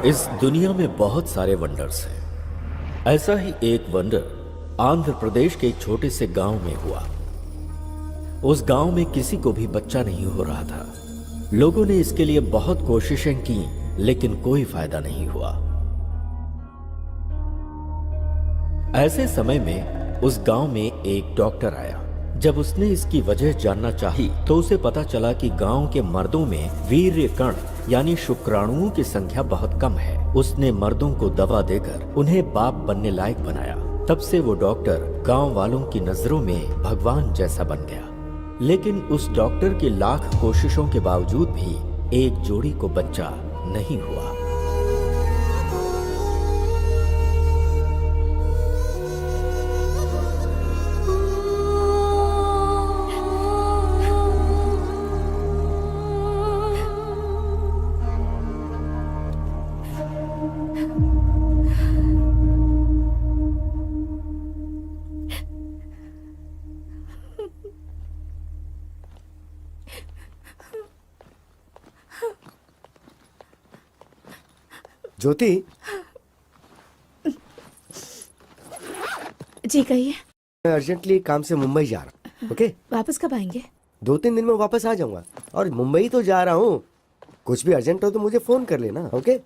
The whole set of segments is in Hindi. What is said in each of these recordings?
इस दुनिया में बहुत सारे वंडर्स हैं। ऐसा ही एक वंडर आंध्र प्रदेश के एक छोटे से गांव में हुआ। उस गांव में किसी को भी बच्चा नहीं हो रहा था। लोगों ने इसके लिए बहुत कोशिशें की, लेकिन कोई फायदा नहीं हुआ। ऐसे समय में उस गांव में एक डॉक्टर आया। जब उसने इसकी वजह जानना चाही, तो उसे पता चला कि गांव के मर्दों में वीर्य कण यानी शुक्राणुओं की संख्या बहुत कम है। उसने मर्दों को दवा देकर उन्हें बाप बनने लायक बनाया। तब से वो डॉक्टर गांव वालों की नजरों में भगवान जैसा बन गया। लेकिन उस डॉक्टर की लाख कोशिशों के बावजूद भी एक जोड़ी को बच्चा नहीं हुआ। ज्योति जी कहिए। मैं अर्जेंटली काम से मुंबई जा रहा हूँ। ओके, वापस कब आएंगे? 2-3 दिन में वापस आ जाऊंगा। और मुंबई तो जा रहा हूँ, कुछ भी अर्जेंट हो तो मुझे फोन कर लेना। ओके।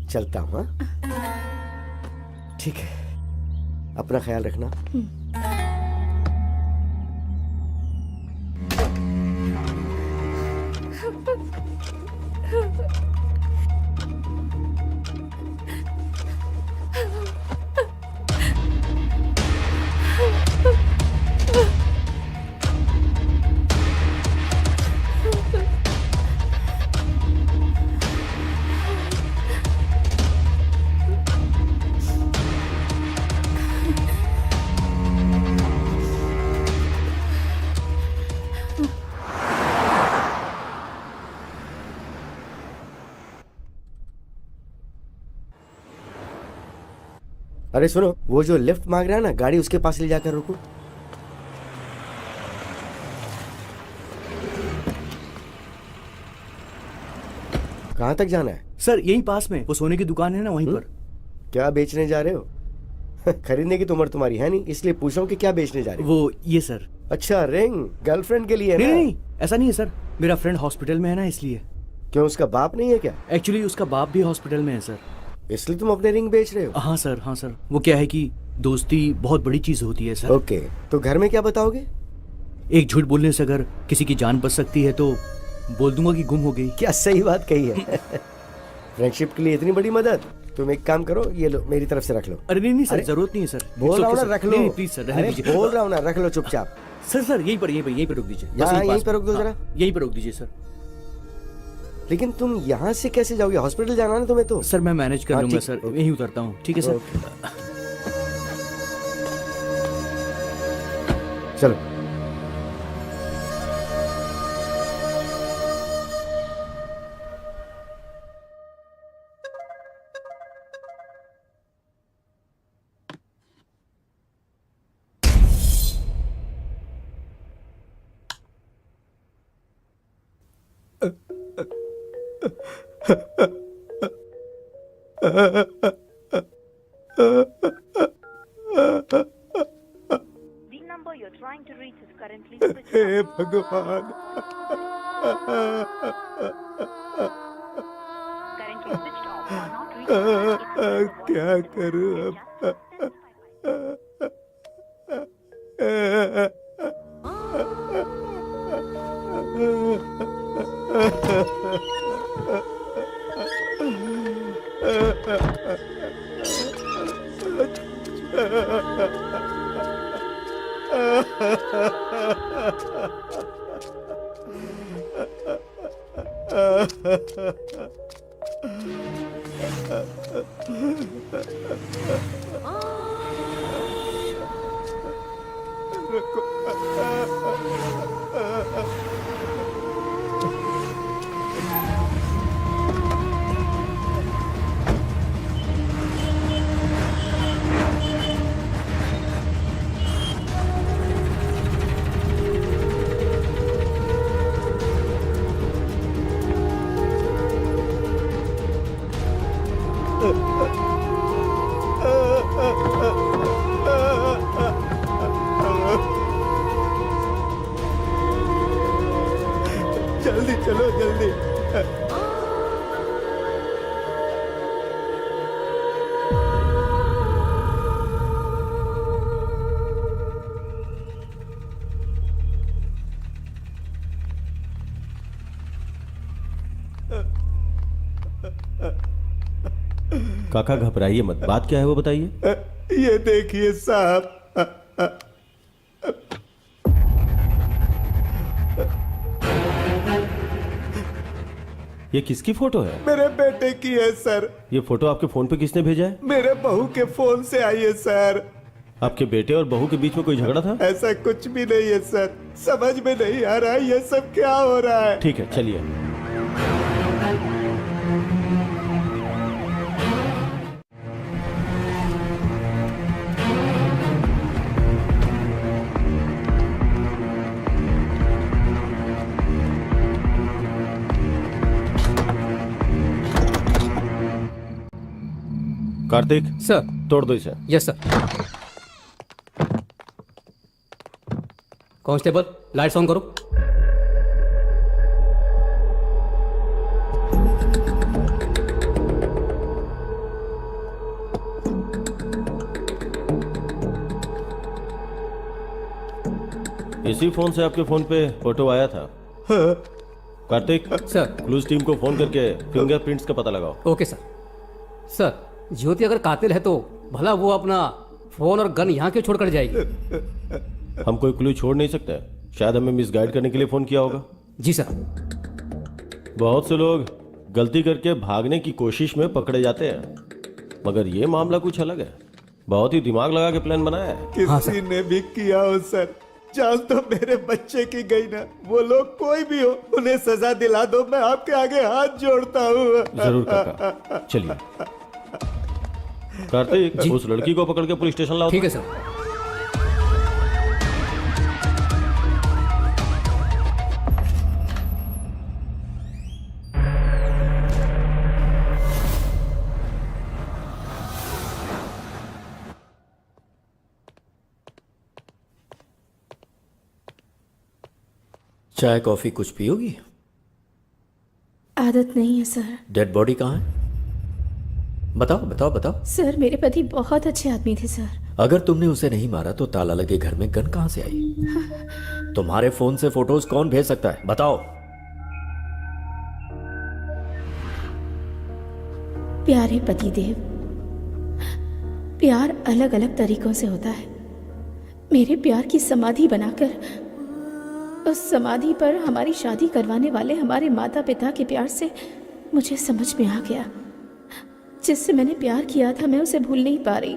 चलता हूँ, हाँ? ठीक है, अपना ख्याल रखना। अरे सुनो, वो जो लिफ्ट मांग रहा है ना, गाड़ी उसके पास ले जाकर रुको। कहाँ तक जाना है? सर यहीं पास में वो सोने की दुकान है ना, वहीं पर। क्या बेचने जा रहे हो? खरीदने की तो उम्र तुम्हारी है नहीं, इसलिए पूछ रहा हूँ कि क्या बेचने जा रहे हो। वो ये सर। अच्छा, रिंग गर्लफ्रेंड के लिए है नहीं ना? नहीं, ऐसा नहीं है सर, मेरा फ्रेंड हॉस्पिटल में है ना, इसलिए। क्यों, उसका बाप नहीं है क्या? एक्चुअली उसका बाप भी हॉस्पिटल में है सर। इसलिए तुम अपने रिंग बेच रहे हो? हाँ सर, हाँ सर। वो क्या है कि दोस्ती बहुत बड़ी चीज होती है सर। ओके, तो घर में क्या बताओगे? एक झूठ बोलने से अगर किसी की जान बच सकती है तो बोल दूंगा कि गुम हो गई। क्या सही बात कही है। फ्रेंडशिप के लिए इतनी बड़ी मदद। तुम एक काम करो, ये लो, मेरी तरफ से रख लो। अरे नहीं नहीं सर, अरे, जरूरत नहीं है सर। बोल रहा हूँ ना, रख लो। नहीं प्लीज सर, रहने अरे, दीजिए। बोल रहा हूँ ना, रख लो चुपचाप। सर सर यहीं पर रोक दीजिए। बस यहाँ, यहीं पास पर रोक दो में। जरा। हाँ, यहीं पर रोक दीजिए सर। लेकिन तुम यहाँ से कैसे जाओगे? हॉस्पिटल जाना ना तुम्हें तो। सर मैं मैनेज कर हाँ, लूंगा ठीक, सर, ओके। यहीं उतरता हूँ। ठीक है सर। चलो। The number you're trying to reach is currently switched hey off. भगवान। Currently switched off or not reachable. क्या करूं अब? जल्दी चलो, जल्दी। काका घबराइए मत, बात क्या है वो बताइए। ये देखिए साहब, ये किसकी फोटो है? मेरे बेटे की है सर। ये फोटो आपके फोन पे किसने भेजा है? मेरे बहू के फोन से आई है सर। आपके बेटे और बहू के बीच में कोई झगड़ा था? ऐसा कुछ भी नहीं है सर, समझ में नहीं आ रहा ये सब क्या हो रहा है। ठीक है, चलिए। कार्तिक सर। तोड़ दो इसे। Yes sir. Constable lights on करो। इसी फोन से आपके फोन पे फोटो आया था। कार्तिक, सर। क्लूज टीम को फोन करके फिंगरप्रिंट्स का पता लगाओ। Okay sir. सर, ज्योति अगर कातिल है तो भला वो अपना फोन और गन यहाँ क्यों छोड़कर जाएगी? हम कोई क्लू छोड़ नहीं सकते, शायद हमें मिसगाइड करने के लिए फोन किया होगा। जी सर। बहुत से लोग गलती करके भागने की कोशिश में पकड़े जाते हैं, मगर ये मामला कुछ अलग है। बहुत ही दिमाग लगा के प्लान बनाया है। हाँ, किसी ने भी किया हो सर, जान तो मेरे बच्चे की गई ना। वो लोग कोई भी हो, उन्हें सजा दिला दो, मैं आपके आगे हाथ जोड़ता हूँ। जरूर काका, चलिए। कार्तिक, उस लड़की को पकड़ के पुलिस स्टेशन लाओ। ठीक है सर। चाय कॉफी कुछ पियोगी? आदत नहीं है सर। डेड बॉडी कहाँ है? बताओ बताओ बताओ। सर, मेरे पति बहुत अच्छे आदमी थे सर। अगर तुमने उसे नहीं मारा तो ताला लगे घर में गन कहां से आई? तुम्हारे फोन से फोटोज कौन भेज सकता है? बताओ। प्यारे पतिदेव, प्यार अलग अलग तरीकों से होता है। मेरे प्यार की समाधि बनाकर उस समाधि पर हमारी शादी करवाने वाले हमारे माता पिता के प्यार से मुझे समझ में आ गया, जिससे मैंने प्यार किया था मैं उसे भूल नहीं पा रही,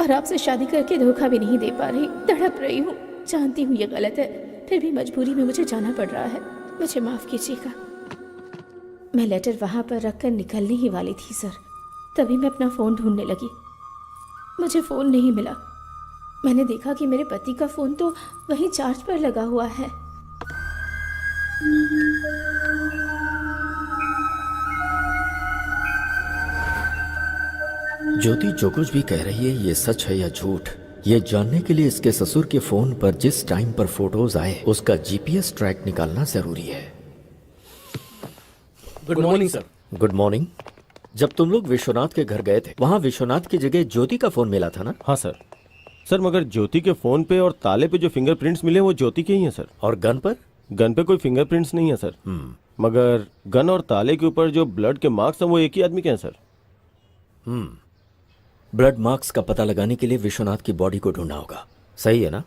और आपसे शादी करके धोखा भी नहीं दे पा रही। तड़प रही हूँ, जानती हूँ ये गलत है, फिर भी मजबूरी में मुझे जाना पड़ रहा है। मुझे माफ कीजिएगा। मैं लेटर वहां पर रखकर निकलने ही वाली थी सर, तभी मैं अपना फ़ोन ढूंढने लगी। मुझे फ़ोन नहीं मिला। मैंने देखा कि मेरे पति का फ़ोन तो वहीं चार्ज पर लगा हुआ है। ज्योति जो कुछ भी कह रही है ये सच है या झूठ, ये जानने के लिए इसके ससुर के फोन पर जिस टाइम पर फोटोज आए उसका जीपीएस ट्रैक निकालना जरूरी है। Good morning sir. Good morning. जब तुम लोग विश्वनाथ के घर गए थे, वहां विश्वनाथ की जगह ज्योति का फोन मिला था ना? हाँ सर। सर, मगर ज्योति के फोन पे और ताले पे जो फिंगरप्रिंट्स मिले वो ज्योति के ही हैं सर। और गन पर? गन पे कोई फिंगरप्रिंट्स नहीं है सर। मगर गन और ताले के ऊपर जो ब्लड के मार्क्स हैं वो एक ही आदमी के हैं सर। ब्लड मार्क्स का पता लगाने के लिए विश्वनाथ की बॉडी को ढूंढना होगा, सही है ना?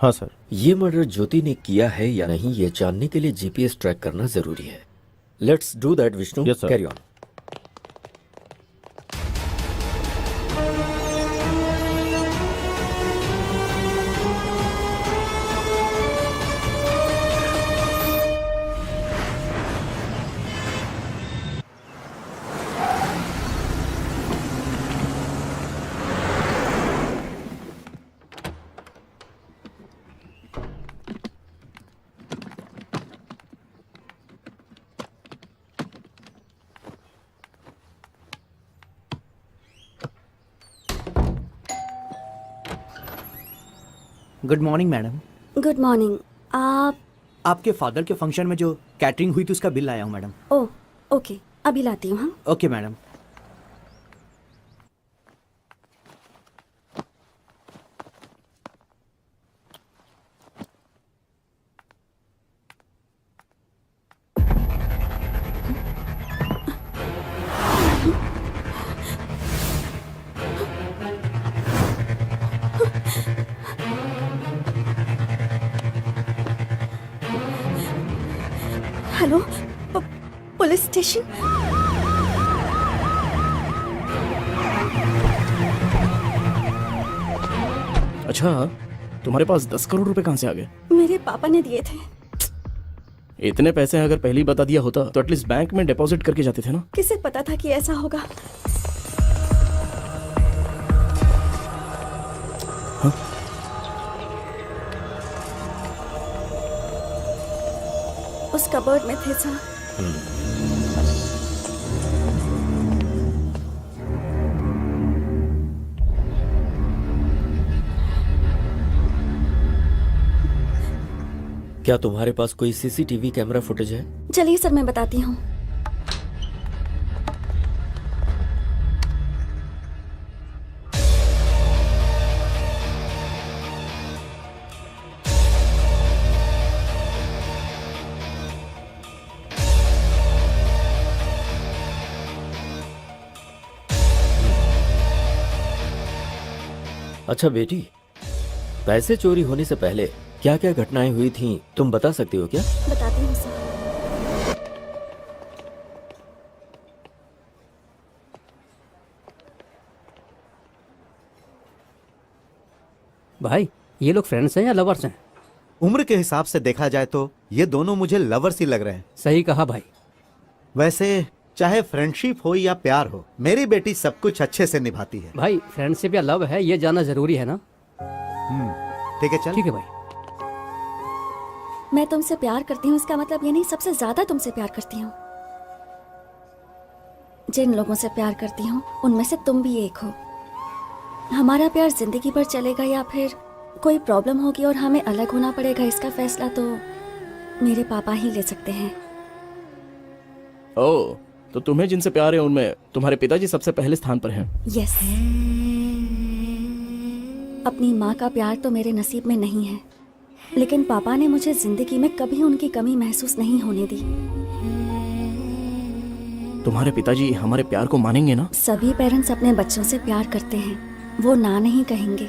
हाँ सर। ये मर्डर ज्योति ने किया है या नहीं ये जानने के लिए जीपीएस ट्रैक करना जरूरी है। Let's do that Vishnu. Yes, sir. Carry on. Good morning madam. Good morning. आप? आपके फादर के फंक्शन में जो कैटरिंग हुई थी उसका बिल लाया हूँ मैडम। ओह ओके, अभी लाती हूँ। हाँ, okay madam. Hello, police station? अच्छा, तुम्हारे पास 10 करोड़ रुपए कहाँ से आ गए? मेरे पापा ने दिए थे। इतने पैसे अगर पहले ही बता दिया होता तो एटलीस्ट बैंक में डिपॉजिट करके जाते थे ना। किसे पता था कि ऐसा होगा? हाँ? उस कबर्ड में थे सर। क्या तुम्हारे पास कोई सीसीटीवी कैमरा फुटेज है? चलिए सर, मैं बताती हूँ। अच्छा बेटी, पैसे चोरी होने से पहले क्या क्या घटनाएं हुई थीं तुम बता सकती हो क्या? बताती हूँ सर। भाई ये लोग फ्रेंड्स हैं या लवर्स हैं? उम्र के हिसाब से देखा जाए तो ये दोनों मुझे लवर्स ही लग रहे हैं। सही कहा भाई। वैसे चाहे फ्रेंडशिप हो या प्यार हो, मेरी बेटी सब कुछ अच्छे से निभाती है। भाई फ्रेंडशिप या लव है ये जानना जरूरी है ना? ठीक है, चल। ठीक है भाई। मैं तुमसे प्यार करती हूँ इसका मतलब ये नहीं सबसे ज्यादा तुमसे प्यार करती हूँ। जिन लोगों से प्यार करती हूँ उनमें से तुम भी एक हो। हमारा प्यार जिंदगी भर चलेगा या फिर कोई प्रॉब्लम होगी और हमें अलग होना पड़ेगा, इसका फैसला तो मेरे पापा ही ले सकते हैं। ओह, तो तुम्हें जिनसे प्यार है उनमें तुम्हारे पिताजी सबसे पहले स्थान पर हैं। यस। अपनी माँ का प्यार तो मेरे नसीब में नहीं है, लेकिन पापा ने मुझे जिंदगी में कभी उनकी कमी महसूस नहीं होने दी। तुम्हारे पिताजी हमारे प्यार को मानेंगे ना? सभी पेरेंट्स अपने बच्चों से प्यार करते हैं, वो ना नहीं कहेंगे।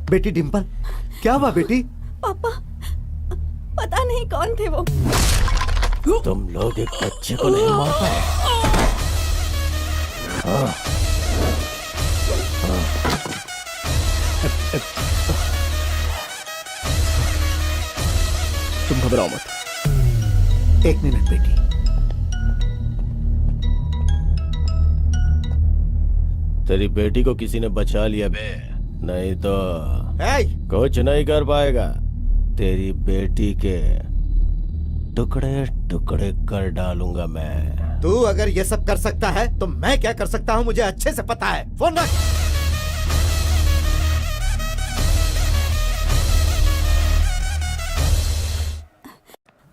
बेटी डिम्पल, क्या हुआ बेटी? पापा, पता नहीं कौन थे वो। तुम लोग एक बच्चे को नहीं मार पाए। तुम घबराओ मत। एक मिनट बेटी। तेरी बेटी को किसी ने बचा लिया बे, नहीं तो कुछ नहीं कर पाएगा। तेरी बेटी के टुकड़े टुकड़े कर डालूंगा मैं। तू अगर ये सब कर सकता है तो मैं क्या कर सकता हूँ मुझे अच्छे से पता है। फोन रख।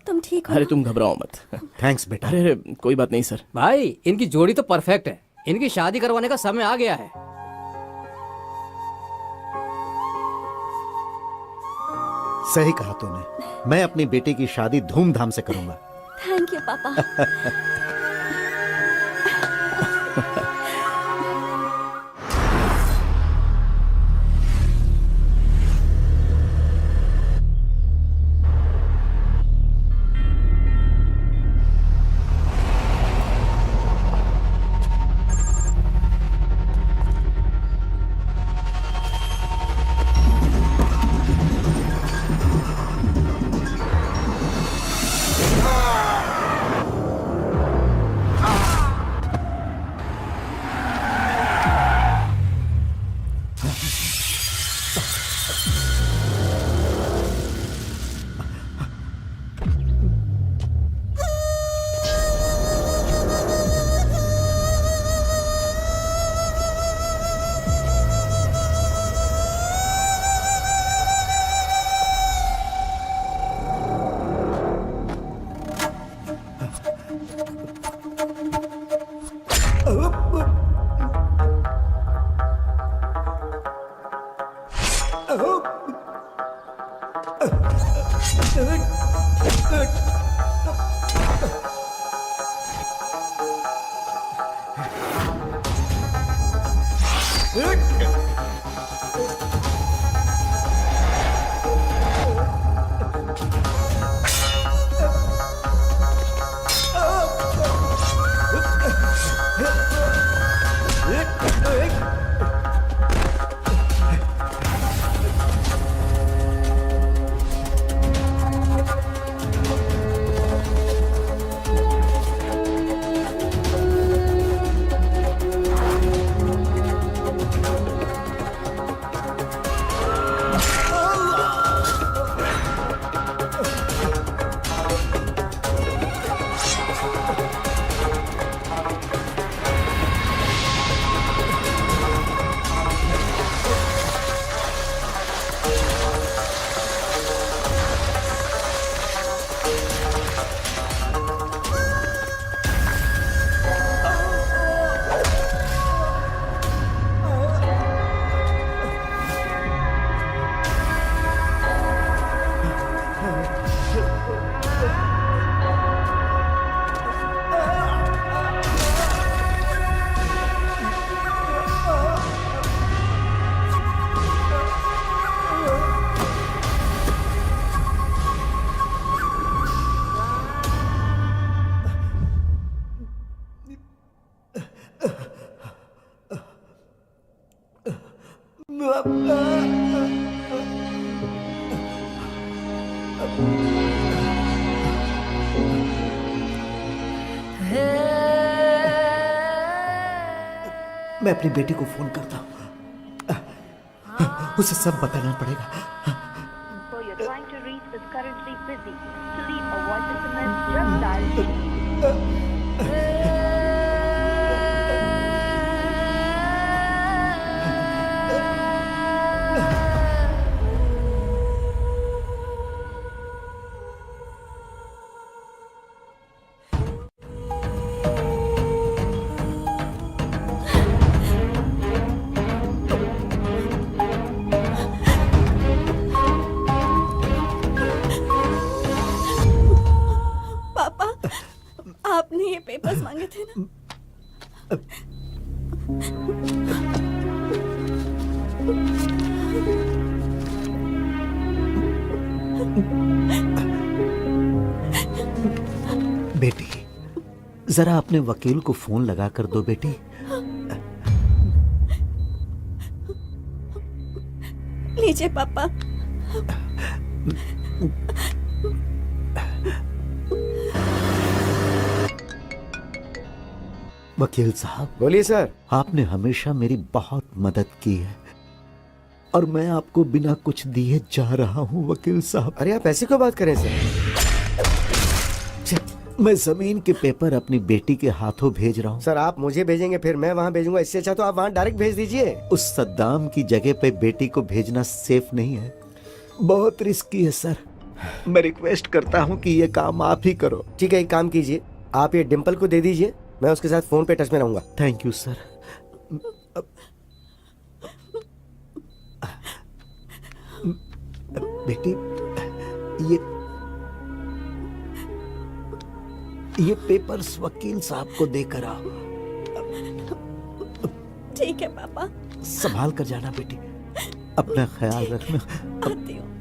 तुम ठीक हो अरे ना? तुम घबराओ मत। थैंक्स बेटा। अरे अरे कोई बात नहीं सर। भाई इनकी जोड़ी तो परफेक्ट है, इनकी शादी करवाने का समय आ गया है। सही कहा तूने, मैं अपनी बेटी की शादी धूमधाम से करूंगा। थैंक यू पापा। मैं अपनी बेटी को फोन करता हूँ, उसे सब बताना पड़ेगा। So you're trying to reach is currently busy. To leave a voice SMS, just dial पापा, आपने ये पेपर्स मांगे थे ना? बेटी, जरा अपने वकील को फोन लगा कर दो बेटी। लीजिए पापा। वकील साहब, बोलिए सर। आपने हमेशा मेरी बहुत मदद की है और मैं आपको बिना कुछ दिए जा रहा हूं वकील साहब। अरे आप ऐसी क्यों बात करें सर? मैं जमीन के पेपर अपनी बेटी के हाथों भेज रहा हूं। सर आप मुझे भेजेंगे फिर मैं वहाँ भेजूंगा, इससे अच्छा तो आप वहाँ डायरेक्ट भेज दीजिए। उस सद्दाम की जगह पे बेटी को भेजना सेफ नहीं है, बहुत रिस्की है सर। मैं रिक्वेस्ट करता हूँ कि ये काम आप ही करो। ठीक है, एक काम कीजिए, आप ये डिम्पल को दे दीजिए, मैं उसके साथ फोन पे टच में रहूंगा। Thank you sir. बेटी, ये पेपर्स वकील साहब को देकर आओ। ठीक है पापा, संभाल कर जाना बेटी, अपना ख्याल रखना। आती हूँ।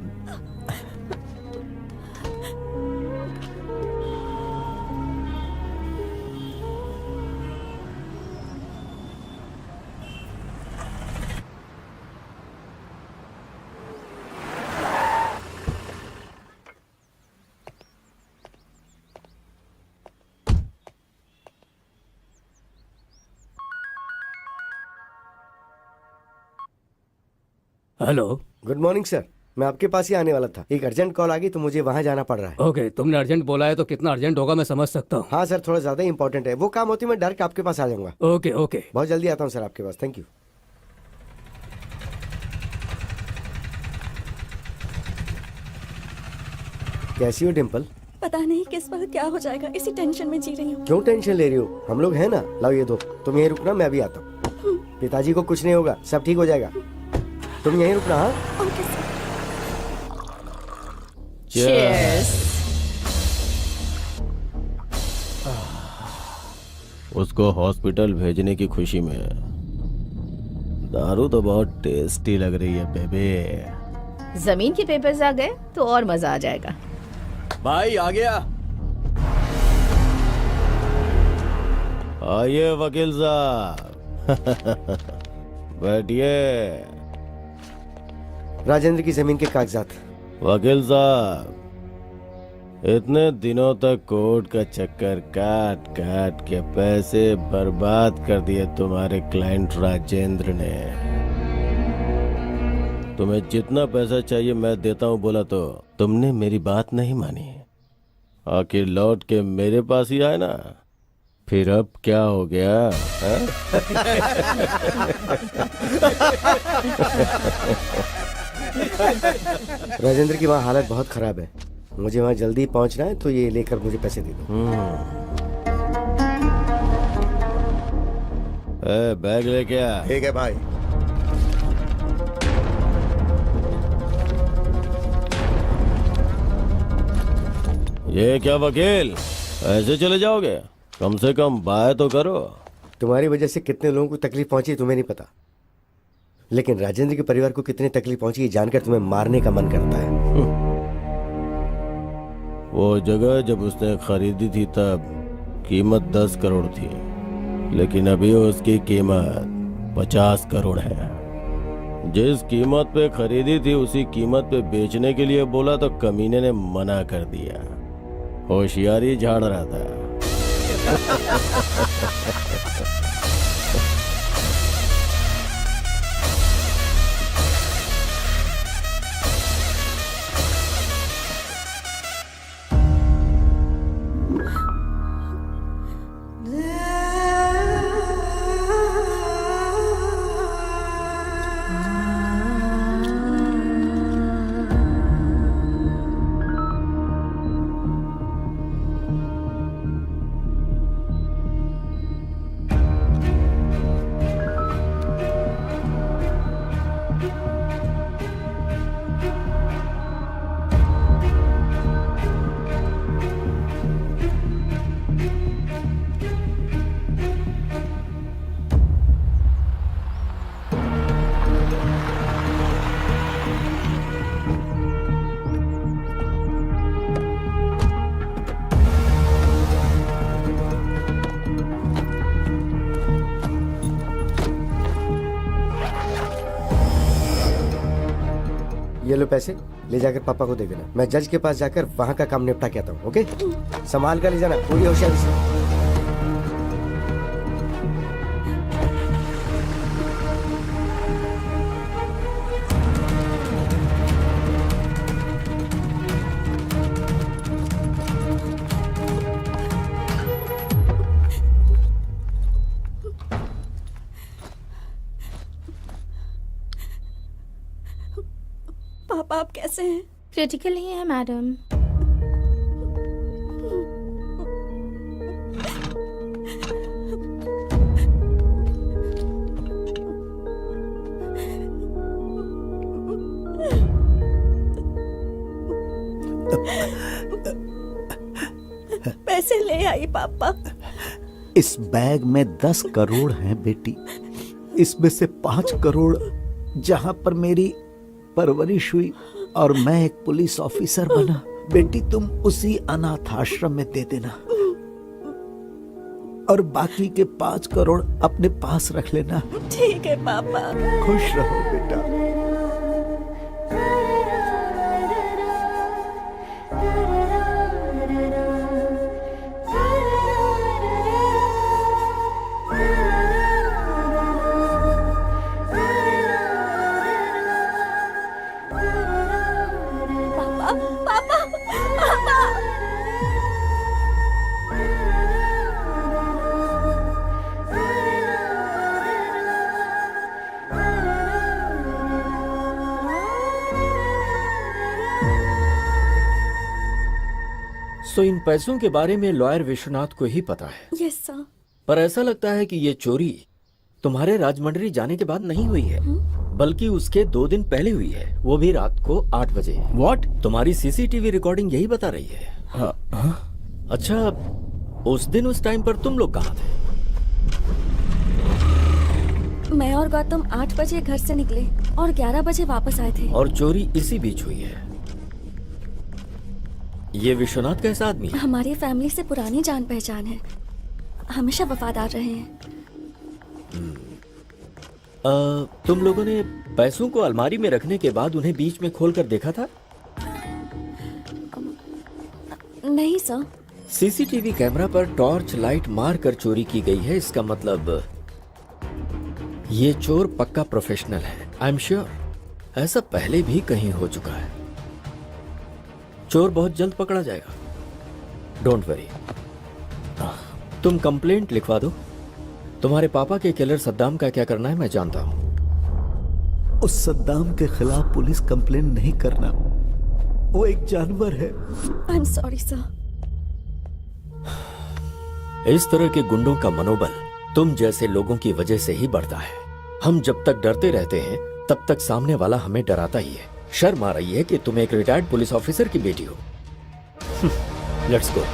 हेलो। गुड मॉर्निंग सर, मैं आपके पास ही आने वाला था, एक अर्जेंट कॉल आ गई तो मुझे वहाँ जाना पड़ रहा है। ओके, तुमने अर्जेंट बोला है तो कितना अर्जेंट होगा मैं समझ सकता हूँ। हाँ सर, थोड़ा ज्यादा इंपॉर्टेंट है, वो काम होती मैं डायरेक्ट आपके पास आ जाऊंगा। Okay okay. बहुत जल्दी आता हूँ सर आपके पास, थैंक यू। कैसी हो डिम्पल? पता नहीं किस वक्त क्या हो जाएगा, इसी टेंशन में जी रही हूँ। क्यों टेंशन ले रही हो, हम लोग हैं ना। लाओ ये दो, तुम यहीं रुकना, मैं अभी आता हूँ। पिताजी को कुछ नहीं होगा, सब ठीक हो जाएगा, तुम यहीं रुकना। हाँ ओके सर। उसको हॉस्पिटल भेजने की खुशी में दारू तो बहुत टेस्टी लग रही है बेबे। जमीन के पेपर्स आ गए तो और मजा आ जाएगा। भाई आ गया। आइए वकील साहब, बैठिए। राजेंद्र की जमीन के कागजात। वकील साहब, इतने दिनों तक कोर्ट का चक्कर काट काट के पैसे बर्बाद कर दिए तुम्हारे क्लाइंट राजेंद्र ने। तुम्हें जितना पैसा चाहिए मैं देता हूँ बोला तो तुमने मेरी बात नहीं मानी, आखिर लौट के मेरे पास ही आए ना। फिर अब क्या हो गया? राजेंद्र की वहाँ हालत बहुत खराब है, मुझे वहाँ जल्दी पहुँचना है, तो ये लेकर मुझे पैसे दे दो। बैग लेके आ। ठीक है भाई। ये क्या वकील, ऐसे चले जाओगे? कम से कम बाय तो करो। तुम्हारी वजह से कितने लोगों को तकलीफ पहुंची तुम्हें नहीं पता, लेकिन राजेंद्र के परिवार को कितनी तकलीफ पहुंची ये जानकर तुम्हें मारने का मन करता है। वो जगह जब उसने खरीदी थी तब कीमत 10 करोड़ थी, लेकिन अभी उसकी कीमत 50 करोड़ है। जिस कीमत पे खरीदी थी उसी कीमत पे बेचने के लिए बोला तो कमीने ने मना कर दिया। होशियारी झाड़ रहा था। ये लो पैसे, ले जाकर पापा को दे देना। मैं जज के पास जाकर वहाँ का काम निपटा के आता हूँ। ओके, संभाल कर ले जाना पूरी होशियारी से। पापा आप कैसे हैं? क्रिटिकल ही है मैडम। पैसे ले आई पापा। इस बैग में 10 करोड़ हैं बेटी। इसमें से 5 करोड़ जहां पर मेरी परवरिश हुई और मैं एक पुलिस ऑफिसर बना, बेटी तुम उसी अनाथ आश्रम में दे देना और बाकी के 5 करोड़ अपने पास रख लेना। ठीक है पापा। खुश रहो बेटा। सो इन पैसों के बारे में लॉयर विश्वनाथ को ही पता है। Yes sir. पर ऐसा लगता है कि ये चोरी तुम्हारे राजमंड्री जाने के बाद नहीं हुई है, बल्कि उसके 2 दिन पहले हुई है, वो भी रात को 8 बजे। व्हाट? तुम्हारी सीसीटीवी रिकॉर्डिंग यही बता रही है। अच्छा, उस दिन उस टाइम पर तुम लोग कहाँ थे? मैं और गौतम 8 बजे घर से निकले और 11 बजे वापस आए थे। और चोरी इसी बीच हुई है। ये विश्वनाथ कैसा आदमी है? हमारी फैमिली से पुरानी जान पहचान है, हमेशा वफादार रहे हैं। तुम लोगों ने पैसों को अलमारी में रखने के बाद उन्हें बीच में खोलकर देखा था? नहीं सर। सीसीटीवी कैमरा पर टॉर्च लाइट मार कर चोरी की गई है, इसका मतलब ये चोर पक्का प्रोफेशनल है। आई एम श्योर ऐसा पहले भी कहीं हो चुका है। चोर बहुत जल्द पकड़ा जाएगा, डोंट वरी। तुम कंप्लेंट लिखवा दो। तुम्हारे पापा के किलर सद्दाम का क्या करना है मैं जानता हूं। उस सद्दाम के खिलाफ पुलिस कंप्लेन नहीं करना, वो एक जानवर है। I am sorry sir. इस तरह के गुंडों का मनोबल तुम जैसे लोगों की वजह से ही बढ़ता है। हम जब तक डरते रहते हैं तब तक सामने वाला हमें डराता ही है। शर्म आ रही है कि तुम एक रिटायर्ड पुलिस ऑफिसर की बेटी हो। Let's go.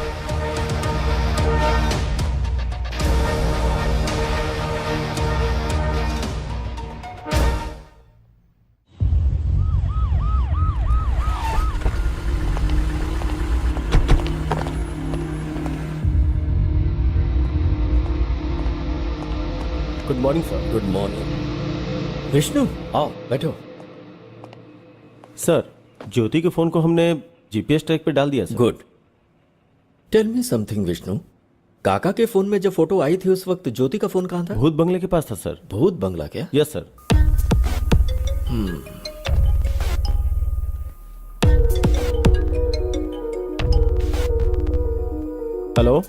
Good morning sir. Good morning. Vishnu आओ बैठो। सर, ज्योति के फोन को हमने जीपीएस ट्रैक पे डाल दिया sir. Good. Tell me something Vishnu, काका के फोन में जब फोटो आई थी उस वक्त ज्योति का फोन कहाँ था? भूत बंगले के पास था सर। भूत बंगला क्या? Yes sir. हेलो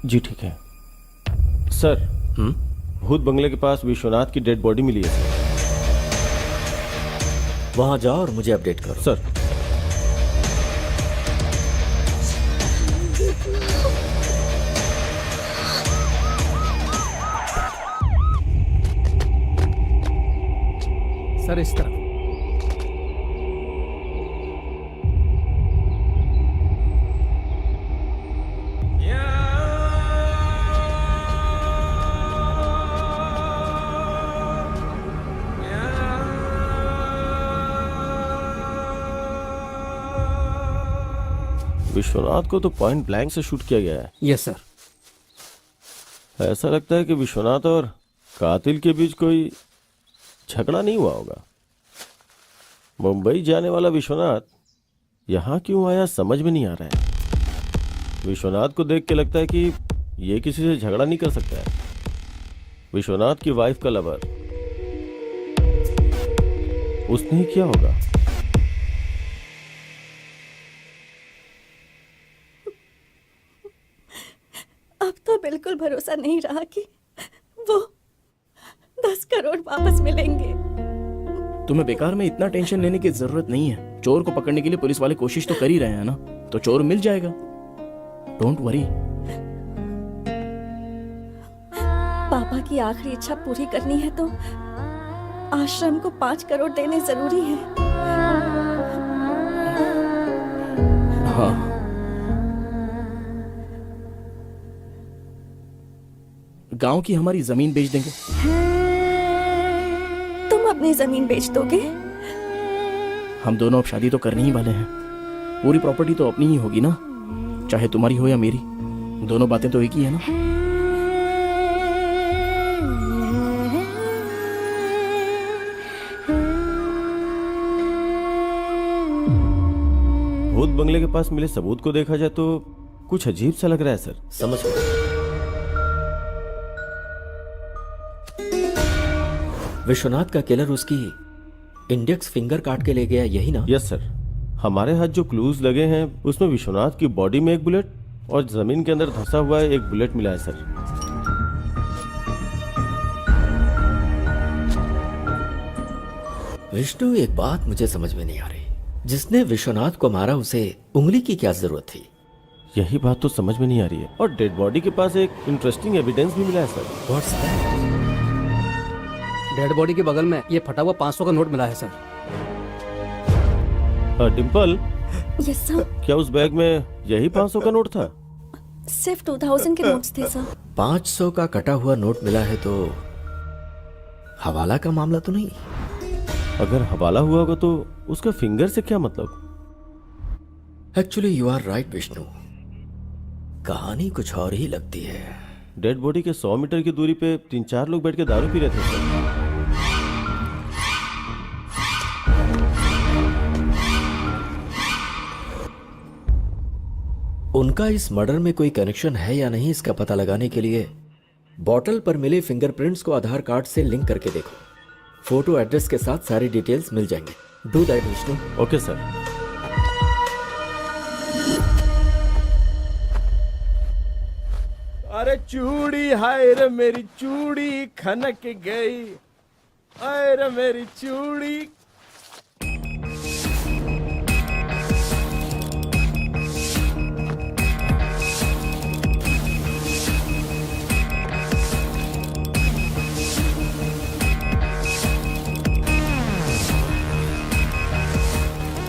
जी, ठीक है सर। भूत बंगले के पास विश्वनाथ की डेड बॉडी मिली है सर। वहां जाओ और मुझे अपडेट करो। सर। सर इस तरफ। विश्वनाथ को तो पॉइंट ब्लैंक से शूट किया गया है। Yes sir. ऐसा लगता है कि विश्वनाथ और कातिल के बीच कोई झगड़ा नहीं हुआ होगा। मुंबई जाने वाला विश्वनाथ यहाँ क्यों आया समझ में नहीं आ रहा है। विश्वनाथ को देख के लगता है कि ये किसी से झगड़ा नहीं कर सकता है। विश्वनाथ की वाइफ का लवर, उसने ही किया होगा। अब तो बिल्कुल भरोसा नहीं रहा कि वो 10 करोड़ वापस मिलेंगे। तुम्हें बेकार में इतना टेंशन लेने की जरूरत नहीं है। चोर को पकड़ने के लिए पुलिस वाले कोशिश तो कर ही रहे हैं ना, तो चोर मिल जाएगा। Don't worry. पापा की आखिरी इच्छा पूरी करनी है तो आश्रम को 5 करोड़ देने जरूरी है। हाँ, गांव की हमारी जमीन बेच देंगे। तुम अपनी जमीन बेच दोगे? हम दोनों अब शादी तो करने ही वाले हैं। पूरी प्रॉपर्टी तो अपनी ही होगी ना, चाहे तुम्हारी हो या मेरी। दोनों बातें तो एक ही है ना। भूत बंगले के पास मिले सबूत को देखा जाए तो कुछ अजीब सा लग रहा है सर। समझ गए। विश्वनाथ का किलर उसकी इंडेक्स फिंगर काट के ले गया, यही ना? Yes sir. हमारे हाथ जो क्लूज लगे हैं उसमें विश्वनाथ की बॉडी में एक बुलेट और जमीन के अंदर धंसा हुआ एक बुलेट मिला है सर। विष्णु, एक बात मुझे समझ में नहीं आ रही। जिसने विश्वनाथ को मारा उसे उंगली की क्या जरूरत थी? यही बात तो समझ में नहीं आ रही है। और डेड बॉडी के पास एक इंटरेस्टिंग एविडेंस भी मिला है sir. What's that? Dead body के बगल में ये फटा हुआ 500 का नोट मिला है सर। Dimple, yes sir. क्या उस बैग में यही 500 का नोट था? सिर्फ 2000 के नोट्स थे सर। 500 का कटा हुआ नोट मिला है तो हवाला का मामला तो नहीं? अगर हवाला हुआ होगा तो उसका फिंगर से क्या मतलब? Actually you are right Vishnu, कहानी कुछ और ही लगती है। डेड बॉडी के 100 मीटर की दूरी पे 3-4 लोग बैठ के दारू पी रहे थे सर। उनका इस मर्डर में कोई कनेक्शन है या नहीं, इसका पता लगाने के लिए बॉटल पर मिले फिंगरप्रिंट्स को आधार कार्ड से लिंक करके देखो। फोटो एड्रेस के साथ सारी डिटेल्स मिल जाएंगे। Do that Vishnu. Okay sir. अरे चूड़ी, हाय रे मेरी चूड़ी खनक गई, हाय रे मेरी चूड़ी।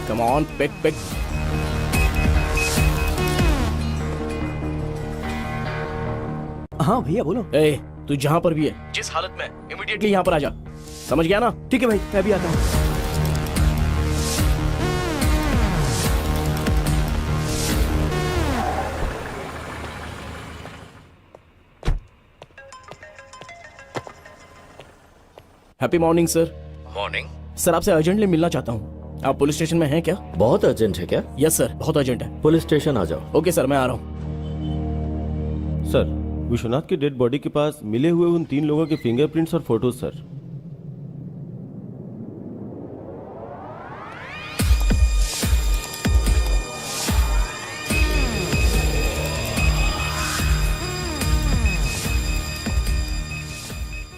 Come on, pick pick. हाँ भैया बोलो। ए, तू जहां पर भी है, जिस हालत में, इमीडिएटली यहाँ पर आ जा। समझ गया ना? ठीक है भाई, मैं भी आता हूँ। Happy morning sir. Morning. Sir आपसे अर्जेंटली मिलना चाहता हूँ। आप पुलिस स्टेशन में हैं क्या? बहुत अर्जेंट है क्या? यस सर, बहुत अर्जेंट है। पुलिस स्टेशन आ जाओ। ओके सर, मैं आ रहा हूँ। सर, विश्वनाथ की डेड बॉडी के पास मिले हुए उन 3 लोगों के फिंगरप्रिंट्स और photos sir.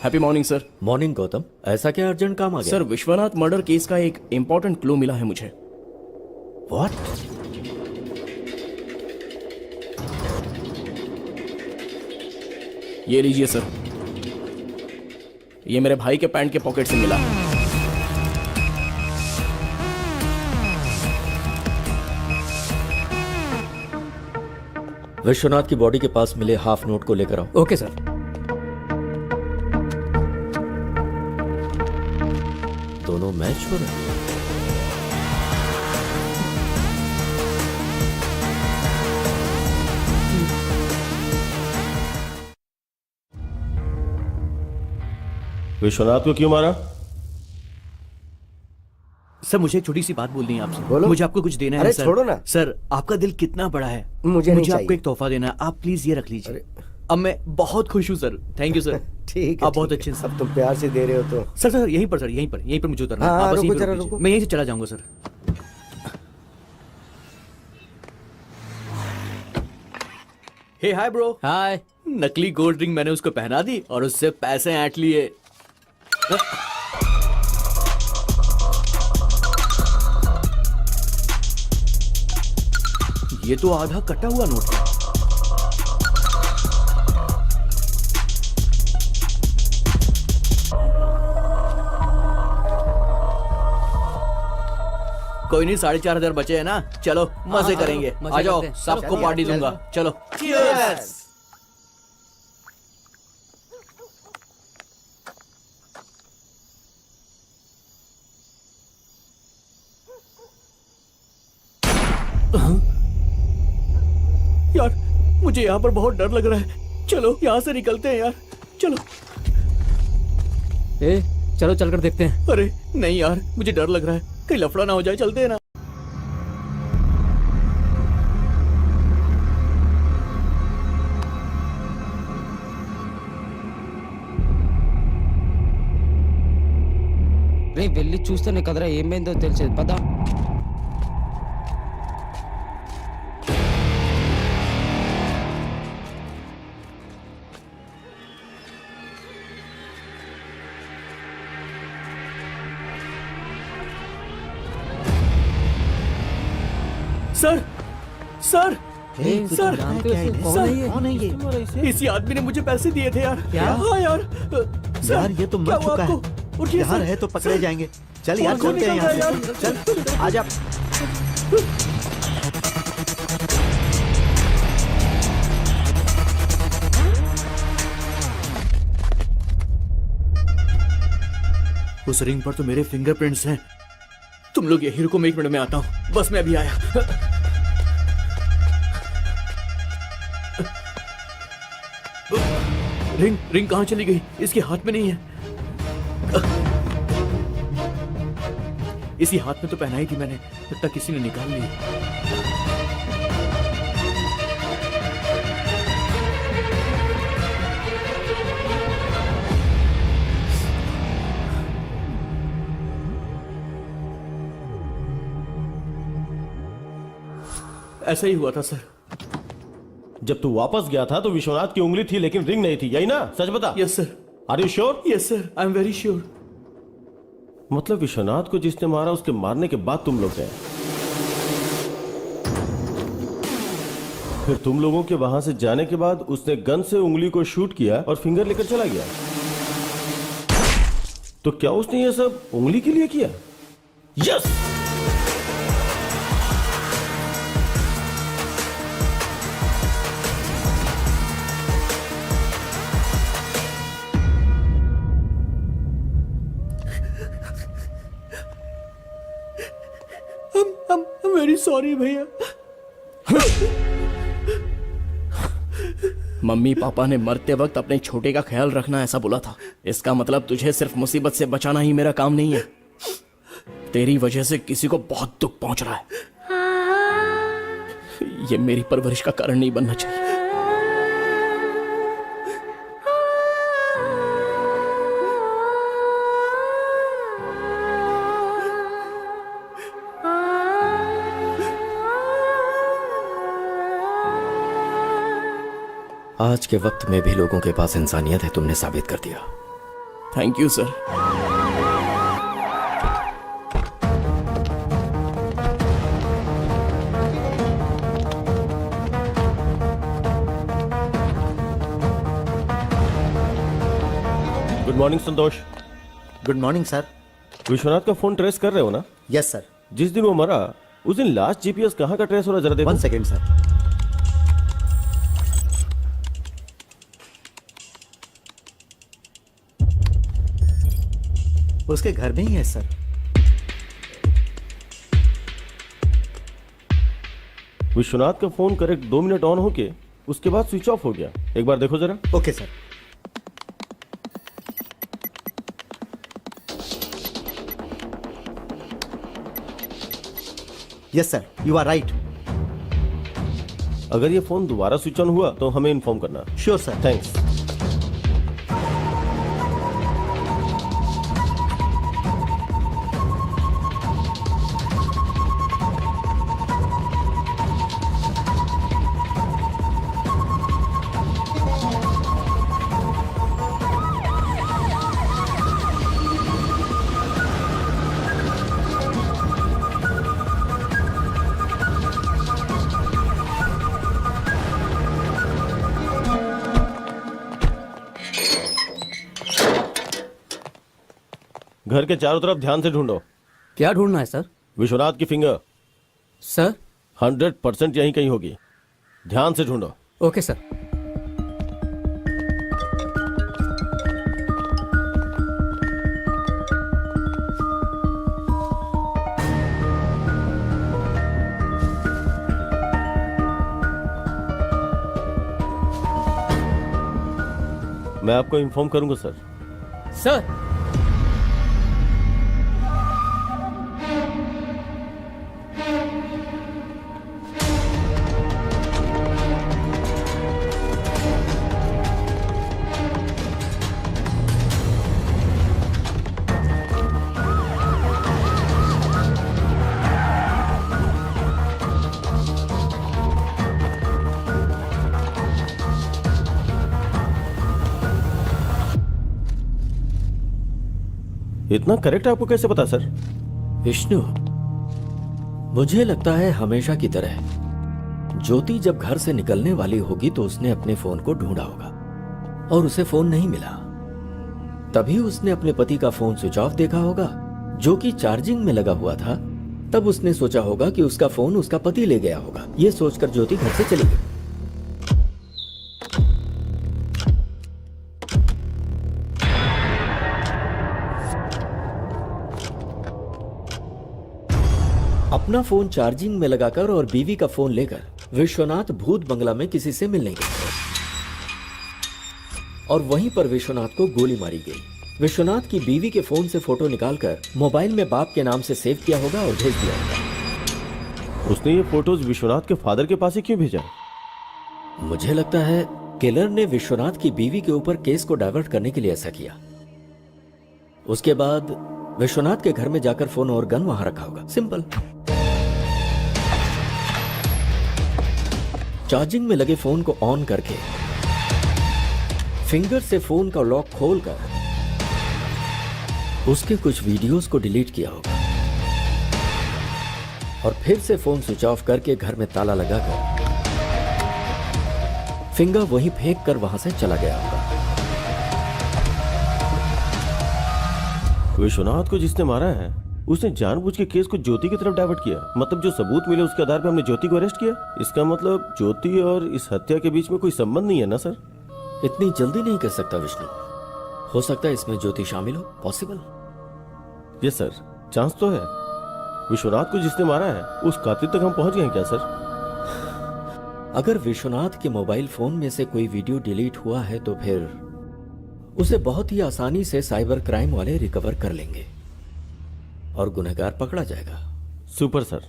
Happy morning sir. Morning Gautam, ऐसा क्या अर्जेंट काम आ गया? सर, विश्वनाथ मर्डर केस का एक इंपॉर्टेंट क्लू मिला है मुझे। व्हाट? ये लीजिए सर, ये मेरे भाई के पैंट के पॉकेट से मिला। विश्वनाथ की बॉडी के पास मिले हाफ नोट को लेकर आओ। Okay sir. दोनों मैच हो रहे हैं। विश्वनाथ को क्यों मारा? सर मुझे एक छोटी सी बात बोलनी है आपसे। बोलो। मुझे आपको कुछ देना है अरे सर। छोड़ो ना। सर आपका दिल कितना बड़ा है। मुझे नहीं आपको चाहिए। एक तोहफा देना है, आप प्लीज ये रख लीजिए। अब मैं बहुत खुश हूँ सर। Thank you sir. ठीक है, आप बहुत ठीक अच्छे है। हैं सर। अब तुम प्यार से दे रहे हो तो। सर सर यहीं पर, सर यहीं पर मुझे उतरना है। हाँ, आप बस रुको यहीं पर जरा, रुक लीजिए। रुको। मैं यहीं से चला जाऊंगा सर। हे हाय ब्रो। हाय। नकली गोल्ड रिंग मैंने उसको पहना दी और उससे पैसे ऐंठ लिए। ये तो आधा कटा हुआ नोट है। कोई नहीं, 4,500 बचे हैं ना, चलो मजे करेंगे। मजे आ जाओ, करते हैं। सबको पार्टी दूंगा, चलो। यार मुझे यहाँ पर बहुत डर लग रहा है, चलो यहाँ से निकलते हैं यार, चलो। ए, चलो चलकर देखते हैं। अरे नहीं यार, मुझे डर लग रहा है, कहीं लफड़ा ना हो जाए, चलते हैं ना। రే వెళ్ళి చూస్తేనే కదరా ఏమైందో తెలిసేది పదా. सर सर सर जानते हो इसे? कौन है ये? कौन है ये? इसी आदमी ने मुझे पैसे दिए थे यार। क्या? हाँ यार। सर, यार ये तो क्या मर हुआ चुका है। आपको? उठिए यार सर। है तो पकड़े जाएंगे। चल यार कौन चलते हैं निकल रहा यहाँ है से। यार? चल आजा। उस रिंग पर तो मेरे फिंगरप्रिंट्स हैं। तुम लोग यही रुको, मैं 1 मिनट में आता हूँ, बस मैं अभी आया। रिंग कहाँ चली गई? इसके हाथ में नहीं है। इसी हाथ में तो पहनाई थी मैंने, लगता किसी ने निकाल ली। ऐसा ही हुआ था सर। जब तू वापस गया था तो विश्वनाथ की उंगली थी लेकिन रिंग नहीं थी, यही ना? सच बता। Yes sir. Are you sure? Yes sir, I am very sure. मतलब विश्वनाथ को जिसने मारा उसके मारने के बाद तुम लोग गए, फिर तुम लोगों के वहां से जाने के बाद उसने गन से उंगली को शूट किया और फिंगर लेकर चला गया। तो क्या उसने ये सब उंगली के लिए किया? यस। I'm very sorry भैया। मम्मी पापा ने मरते वक्त अपने छोटे का ख्याल रखना ऐसा बोला था। इसका मतलब तुझे सिर्फ मुसीबत से बचाना ही मेरा काम नहीं है। तेरी वजह से किसी को बहुत दुख पहुंच रहा है। ये मेरी परवरिश का कारण नहीं बनना चाहिए। आज के वक्त में भी लोगों के पास इंसानियत है, तुमने साबित कर दिया। Thank you sir. Good morning Santosh. Good morning sir. Vishwanath का फोन ट्रेस कर रहे हो ना? Yes sir. जिस दिन वो मरा उस दिन लास्ट जीपीएस कहाँ का ट्रेस हो रहा, जरा देखो। 1 सेकेंड सर। उसके घर में ही है सर। विश्वनाथ का फोन करेक्ट 2 मिनट ऑन होके उसके बाद स्विच ऑफ हो गया। एक बार देखो जरा। Okay sir. Yes sir, you are right. अगर ये फोन दोबारा स्विच ऑन हुआ तो हमें इन्फॉर्म करना। Sure sir. थैंक्स। घर के चारों तरफ ध्यान से ढूंढो। क्या ढूंढना है सर? विश्वनाथ की फिंगर सर 100% यहीं कहीं होगी, ध्यान से ढूंढो। Okay sir. मैं आपको इन्फॉर्म करूंगा सर। सर इतना करेक्ट आपको कैसे पता सर? विष्णु, मुझे लगता है हमेशा की तरह ज्योति जब घर से निकलने वाली होगी तो उसने अपने फोन को ढूंढा होगा और उसे फोन नहीं मिला। तभी उसने अपने पति का फोन स्विच ऑफ देखा होगा जो कि चार्जिंग में लगा हुआ था। तब उसने सोचा होगा कि उसका फोन उसका पति ले गया होगा। यह सोचकर ज्योति घर से चली गई। अपना फोन चार्जिंग में लगाकर और बीवी का फोन लेकर विश्वनाथ भूत बंगला में किसी से मिलने गए और वहीं पर विश्वनाथ को गोली मारी गई। विश्वनाथ की बीवी के फोन से फोटो निकालकर मोबाइल में बाप के नाम से सेव किया होगा और भेज दिया होगा। उसने ये फोटोज विश्वनाथ के फादर के पास ही क्यों भेजा? मुझे लगता है किलर ने विश्वनाथ की बीवी के ऊपर केस को डाइवर्ट करने के लिए ऐसा किया। उसके बाद विश्वनाथ के घर में जाकर फोन और गन वहां रखा होगा। सिंपल। चार्जिंग में लगे फोन को ऑन करके फिंगर से फोन का लॉक खोलकर उसके कुछ वीडियोस को डिलीट किया होगा और फिर से फोन स्विच ऑफ करके घर में ताला लगाकर फिंगर वहीं फेंक कर वहां से चला गया होगा। विश्वनाथ को जिसने मारा है उसने जानबूझ के केस को ज्योति की तरफ डाइवर्ट किया। मतलब जो सबूत मिले उसके आधार पर हमने ज्योति को अरेस्ट किया। इसका मतलब ज्योति और इस हत्या के बीच में कोई संबंध नहीं है ना सर? इतनी जल्दी नहीं कर सकता विष्णु। हो सकता है इसमें ज्योति शामिल हो। पॉसिबल। यस सर, चांस तो है। विश्वनाथ को जिसने मारा है उस कातिल तक हम पहुंच गए हैं क्या सर? अगर विश्वनाथ के मोबाइल फोन में से कोई वीडियो डिलीट हुआ है तो फिर उसे बहुत ही आसानी से साइबर क्राइम वाले रिकवर कर लेंगे और गुनहगार पकड़ा जाएगा। Super sir.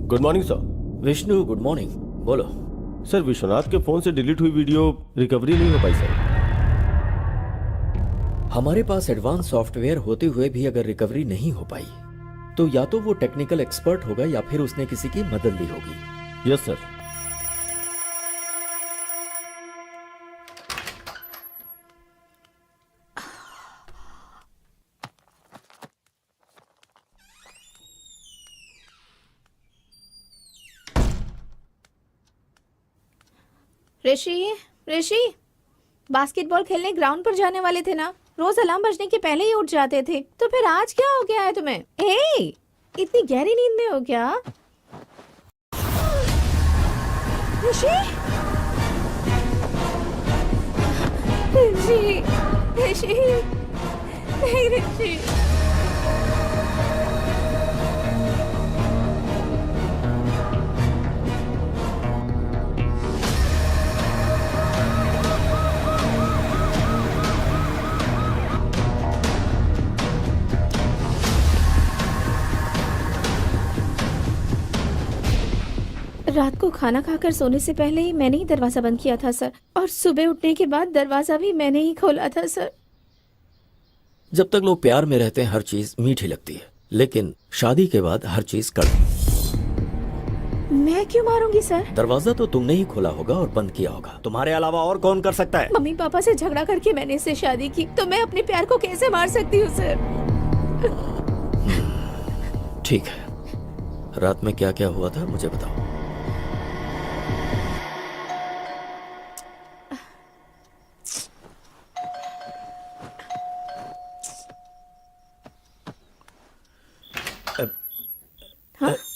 Good morning sir. Vishnu good morning. बोलो। सर विश्वनाथ के फोन से डिलीट हुई वीडियो रिकवरी नहीं हो पाई सर। हमारे पास एडवांस सॉफ्टवेयर होते हुए भी अगर रिकवरी नहीं हो पाई तो या तो वो टेक्निकल एक्सपर्ट होगा या फिर उसने किसी की मदद ली होगी। Yes sir. Rishi, Rishi, basketball खेलने ग्राउंड पर जाने वाले थे ना? रोज अलार्म बजने के पहले ही उठ जाते थे, तो फिर आज क्या हो गया है तुम्हें? ए, इतनी गहरी नींद में हो क्या? ऋषि, ऋषि, ऋषि, नहीं ऋषि। रात को खाना खाकर सोने से पहले ही मैंने ही दरवाजा बंद किया था सर, और सुबह उठने के बाद दरवाजा भी मैंने ही खोला था सर। जब तक लोग प्यार में रहते हैं हर चीज मीठी लगती है, लेकिन शादी के बाद हर चीज कड़वी। मैं क्यों मारूंगी सर? दरवाजा तो तुमने ही खोला होगा और बंद किया होगा। तुम्हारे अलावा और कौन कर सकता है? मम्मी पापा से झगड़ा करके मैंने इससे शादी की, तो मैं अपने प्यार को कैसे मार सकती हूँ सर? ठीक है, रात में क्या क्या हुआ था मुझे बताओ।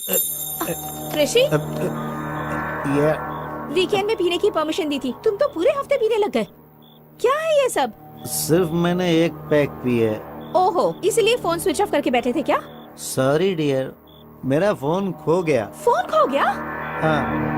ऋषि, ये वीकेंड में पीने की परमिशन दी थी, तुम तो पूरे हफ्ते पीने लग गए। क्या है ये सब? सिर्फ मैंने एक पैक पी है। ओहो, इसलिए फोन स्विच ऑफ करके बैठे थे क्या? सॉरी डियर, मेरा फोन खो गया। फोन खो गया? हाँ।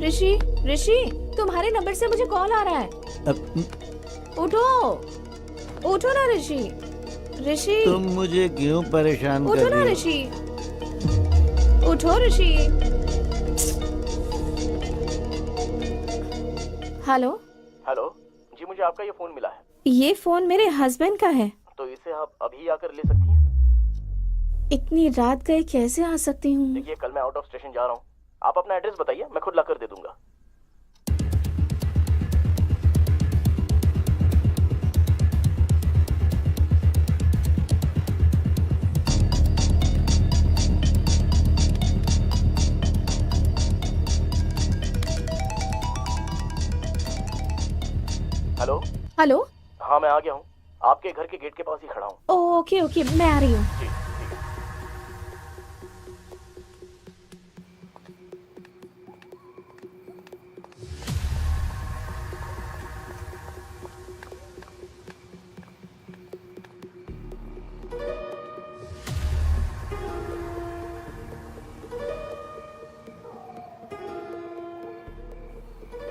ऋषि, ऋषि, तुम्हारे नंबर से मुझे कॉल आ रहा है। उठो, उठो ना ऋषि। ऋषि, तुम मुझे क्यों परेशान कर उठो ना रही हो? ऋषि, उठो ऋषि। हेलो। हेलो जी, मुझे आपका ये फोन मिला है। ये फोन मेरे हस्बैंड का है। तो इसे आप अभी आकर ले सकती हैं। इतनी रात गए कैसे आ सकती हूँ? देखिए, कल मैं आउट ऑफ स्टेशन जा रहा हूँ। आप अपना एड्रेस बताइए, मैं खुद लाकर दे दूंगा। हेलो। हेलो। हाँ, मैं आ गया हूँ। आपके घर के गेट के पास ही खड़ा हूँ। ओके ओके, मैं आ रही हूँ। जी, ठीक है।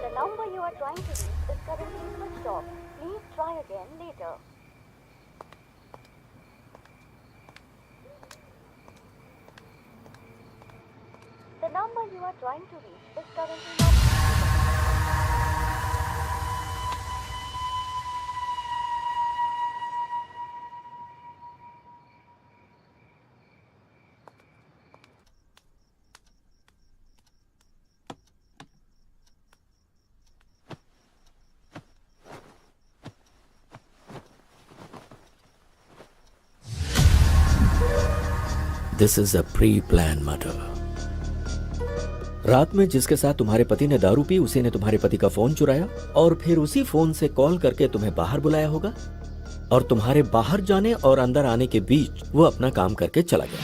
The number you are trying to reach is currently switched off. Please try again later. The number you are trying to reach is currently not. This is a pre plan murder. रात में जिसके साथ तुम्हारे पति ने दारू पी, उसी ने तुम्हारे पति का फोन चुराया और फिर उसी फोन से कॉल करके तुम्हें बाहर बुलाया होगा और तुम्हारे बाहर जाने और अंदर आने के बीच वो अपना काम करके चला गया।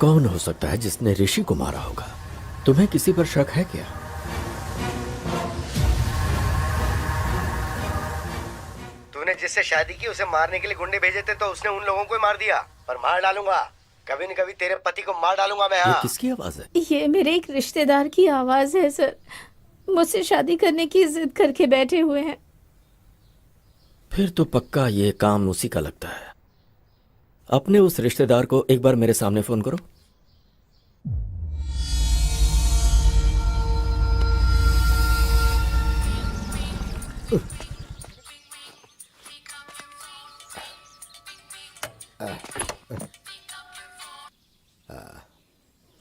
कौन हो सकता है जिसने ऋषि को मारा होगा? तुम्हें किसी पर शक है क्या? तूने जिससे शादी की उसे मारने के लिए गुंडे भेजे थे, तो उसने उन लोगों को ही मार दिया। पर मार डालूंगा, कभी न कभी तेरे पति को मार डालूंगा मैं। ये हाँ। किसकी आवाज है? ये मेरे एक रिश्तेदार की आवाज है सर। मुझसे शादी करने की जिद करके बैठे हुए हैं। फिर तो पक्का ये काम उसी का लगता है। अपने उस रिश्तेदार को एक बार मेरे सामने फोन करो।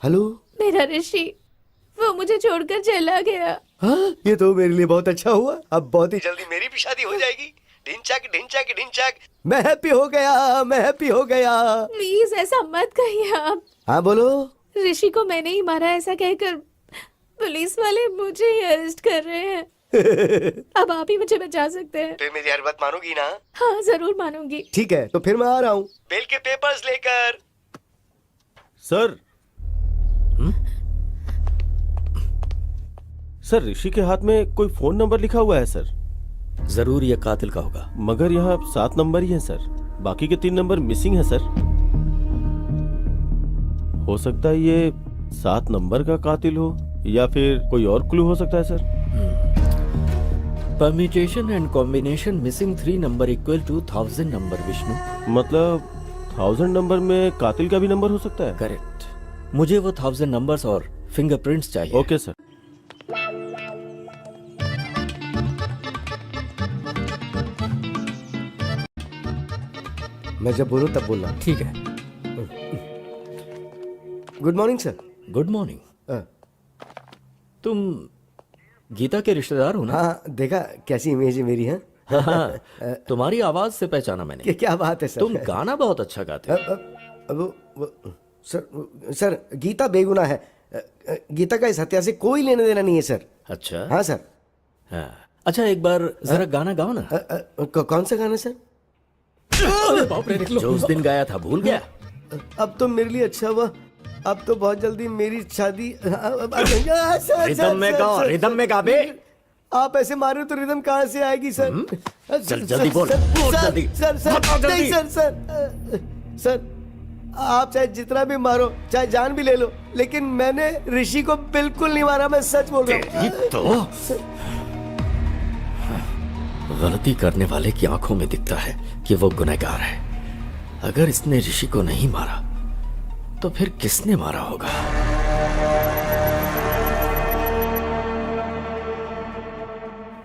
हेलो। मेरा ऋषि, वो मुझे छोड़कर चला गया। हाँ, ये तो मेरे लिए बहुत अच्छा हुआ। अब बहुत ही जल्दी मेरी भी शादी हो जाएगी। ढिंचक ढिंचक ढिंचक। मैं हैप्पी हो गया, मैं हैप्पी हो गया। प्लीज ऐसा मत कहिए आप। हाँ बोलो। ऋषि को मैंने ही मारा ऐसा कहकर पुलिस वाले मुझे ही अरेस्ट कर रहे हैं। अब आप ही मुझे बचा सकते हैं। फिर मेरी हर बात मानोगी ना? हाँ जरूर मानूंगी। ठीक है, तो फिर मैं आ रहा हूँ बेल के पेपर्स लेकर। सर। सर, ऋषि के हाथ में कोई फोन नंबर लिखा हुआ है सर। जरूर ये कातिल का होगा। मगर यहाँ 7 नंबर ही है सर, बाकी के 3 नंबर मिसिंग है सर। हो सकता है ये 7 नंबर का कातिल हो या फिर कोई और क्लू हो सकता है sir. Permutation and combination missing 3 number equal to 1000 number. Vishnu, मतलब 1000 नंबर में कातिल का भी नंबर हो सकता है? करेक्ट। मुझे वो 1000 नंबर्स और फिंगरप्रिंट्स चाहिए। Okay sir. मैं जब बोलूं तब बोलना। ठीक है। Good morning sir. Good morning. तुम गीता के रिश्तेदार हो ना? हाँ, देखा कैसी इमेज है मेरी। है हाँ, तुम्हारी आवाज से पहचाना मैंने। क्या बात है सर। तुम गाना बहुत अच्छा गाते हो। सर गीता बेगुनाह है। गीता का इस हत्या से कोई लेना देना नहीं है सर। अच्छा। हाँ सर। हाँ। अच्छा एक बार जरा गाना गाओ ना। कौन सा गाना सर? बाप रे, देख लो। जो उस दिन गाया था, भूल गया? अब तो मेरे लिए अच्छा हुआ, अब तो बहुत जल्दी मेरी शादी। रिदम में गाओ, रिदम में गा बे। आप ऐसे मारो तो रिदम कहाँ से आएगी सर? चल जल्दी बोल, बोल जल्दी। सर नहीं सर। सर आप चाहे जितना भी मारो, चाहे जान भी ले लो, लेकिन मैंने ऋषि को बिल्कुल नहीं मारा, मैं सच बोल रहा हूँ। तो गलती करने वाले की आंखों में दिखता है कि वो गुनहगार है। अगर इसने ऋषि को नहीं मारा तो फिर किसने मारा होगा?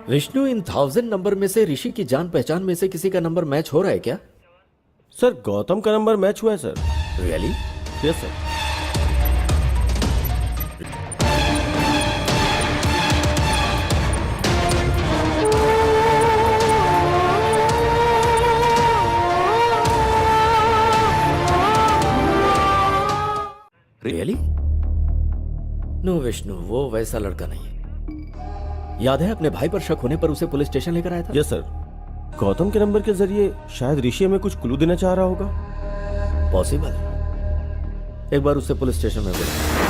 विष्णु, इन 1000 नंबर में से ऋषि की जान पहचान में से किसी का नंबर मैच हो रहा है क्या? सर गौतम का नंबर मैच हुआ है sir. Really? Yes sir. Really? No Vishnu, वो वैसा लड़का नहीं है। याद है अपने भाई पर शक होने पर उसे पुलिस स्टेशन लेकर आया था? Yes sir. गौतम के नंबर के जरिए शायद ऋषि हमें कुछ क्लू देना चाह रहा होगा। पॉसिबल। एक बार उससे पुलिस स्टेशन में बुला।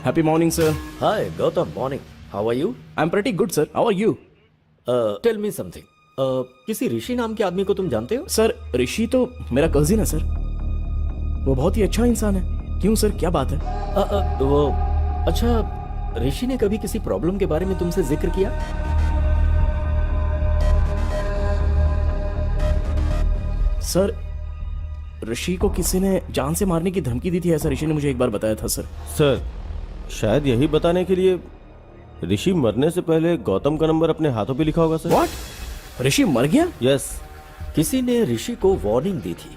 Happy morning, sir. Hi, Gautam. Morning. How are you? I'm pretty good, sir. How are you? Tell me something. किसी ऋषि नाम के आदमी को तुम जानते हो? सर ऋषि तो मेरा कजिन है सर। वो बहुत ही अच्छा इंसान है। क्यों सर, क्या बात है? वो अच्छा, ऋषि ने कभी किसी प्रॉब्लम के बारे में तुमसे जिक्र किया? सर ऋषि को किसी ने जान से मारने की धमकी दी थी, ऐसा ऋषि ने मुझे एक बार बताया था सर। सर शायद यही बताने के लिए ऋषि मरने से पहले गौतम का नंबर अपने हाथों पे लिखा होगा सर। व्हाट? ऋषि मर गया? यस। किसी ने ऋषि को वार्निंग दी थी।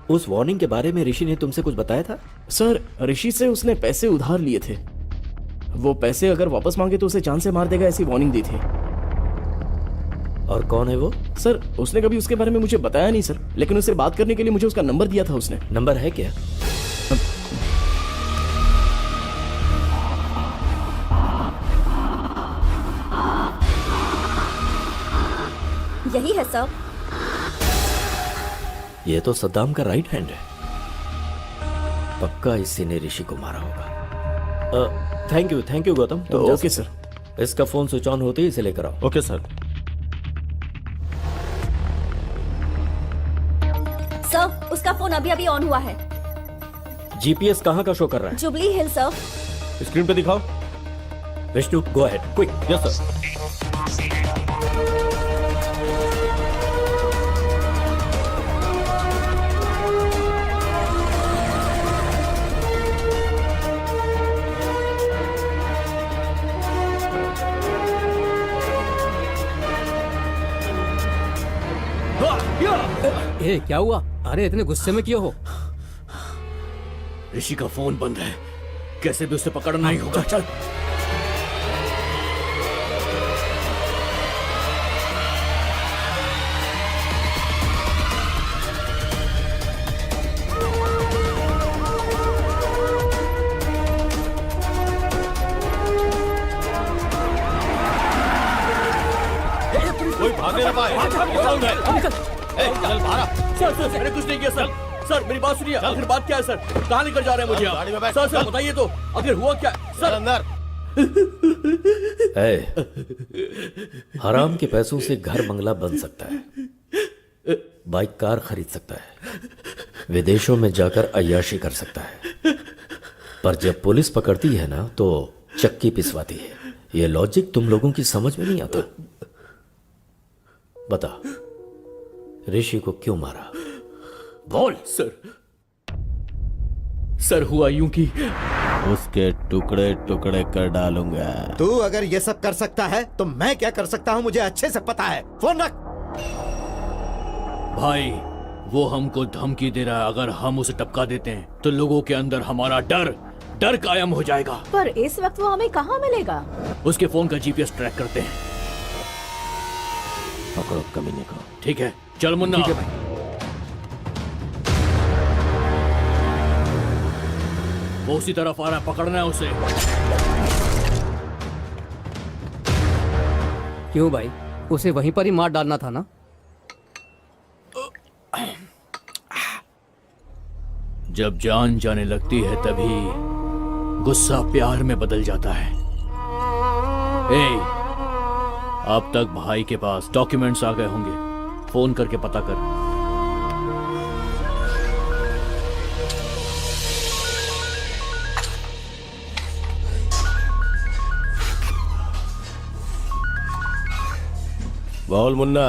उस वार्निंग के बारे में ऋषि ने तुमसे कुछ बताया था? सर ऋषि से उसने पैसे उधार लिए थे। वो पैसे अगर वापस मांगे तो उसे जान से मार देगा, ऐसी वार्निंग दी थी। और कौन है वो? सर उसने कभी उसके बारे में मुझे बताया नहीं सर, लेकिन उससे बात करने के लिए मुझे उसका नंबर दिया था उसने। नंबर है क्या? यही है सर। ये तो सद्दाम का राइट हैंड है। पक्का इसी ने ऋषि को मारा होगा। Thank you Gautam. तो ओके सर। इसका फोन स्विच ऑन होते ही इसे लेकर आओ। Okay sir. सर उसका फोन अभी अभी ऑन हुआ है। जीपीएस कहाँ का शो कर रहा है? जुबली हिल सर। स्क्रीन पे दिखाओ। Vishnu go ahead quick. Yes sir. ए क्या हुआ? अरे इतने गुस्से में क्यों हो? ऋषि का फोन बंद है, कैसे भी उसे पकड़ना ही होगा। चल कोई भागने ना पाए। चल भागा। सर मैंने कुछ नहीं किया सर। सर मेरी बात सुनिए, आखिर बात क्या है सर? कहाँ लेकर जा रहे हैं मुझे आप? गाड़ी में बैठ। सर बताइए तो, आखिर हुआ क्या सर? अंदर। हराम के पैसों से घर बंगला बन सकता है, बाइक कार खरीद सकता है, विदेशों में जाकर अय्याशी कर सकता है, पर जब पुलिस पकड़ती है ना तो चक्की पिसवाती है। ये लॉजिक तुम लोगों की समझ में नहीं आता। बता ऋषि को क्यों मारा? बोल। सर हुआ यूं कि उसके टुकड़े टुकड़े कर डालूंगा। तू अगर ये सब कर सकता है तो मैं क्या कर सकता हूं मुझे अच्छे से पता है। फोन रख। भाई वो हमको धमकी दे रहा है, अगर हम उसे टपका देते हैं तो लोगों के अंदर हमारा डर कायम हो जाएगा। पर इस वक्त वो हमें कहाँ मिलेगा? उसके फोन का जीपीएस ट्रैक करते हैं। पकड़ो कमीने को। ठीक है, चल मुन्ना। ठीक है भाई। वो उसी तरफ आ रहा है, पकड़ना है उसे। क्यों भाई, उसे वहीं पर ही मार डालना था ना? जब जान जाने लगती है तभी गुस्सा प्यार में बदल जाता है। अब तक भाई के पास डॉक्यूमेंट्स आ गए होंगे, फोन करके पता कर। बोल मुन्ना।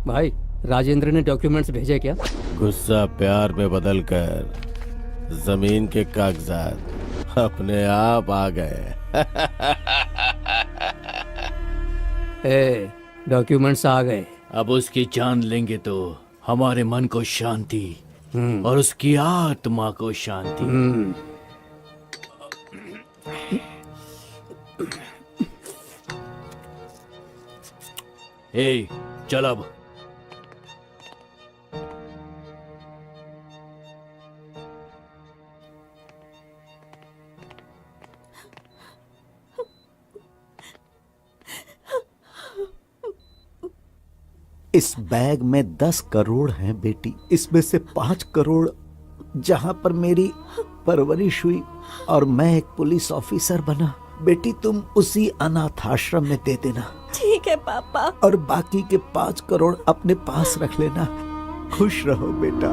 भाई राजेंद्र ने डॉक्यूमेंट्स भेजे क्या? गुस्सा प्यार में बदलकर जमीन के कागजात अपने आप आ गए। डॉक्यूमेंट्स आ गए। अब उसकी जान लेंगे तो हमारे मन को शांति और उसकी आत्मा को शांति। चल अब। इस बैग में 10 करोड़ हैं बेटी। इसमें से 5 करोड़ जहां पर मेरी परवरिश हुई और मैं एक पुलिस ऑफिसर बना, बेटी तुम उसी अनाथ आश्रम में दे देना। ठीक है पापा। और बाकी के 5 करोड़ अपने पास रख लेना। खुश रहो बेटा।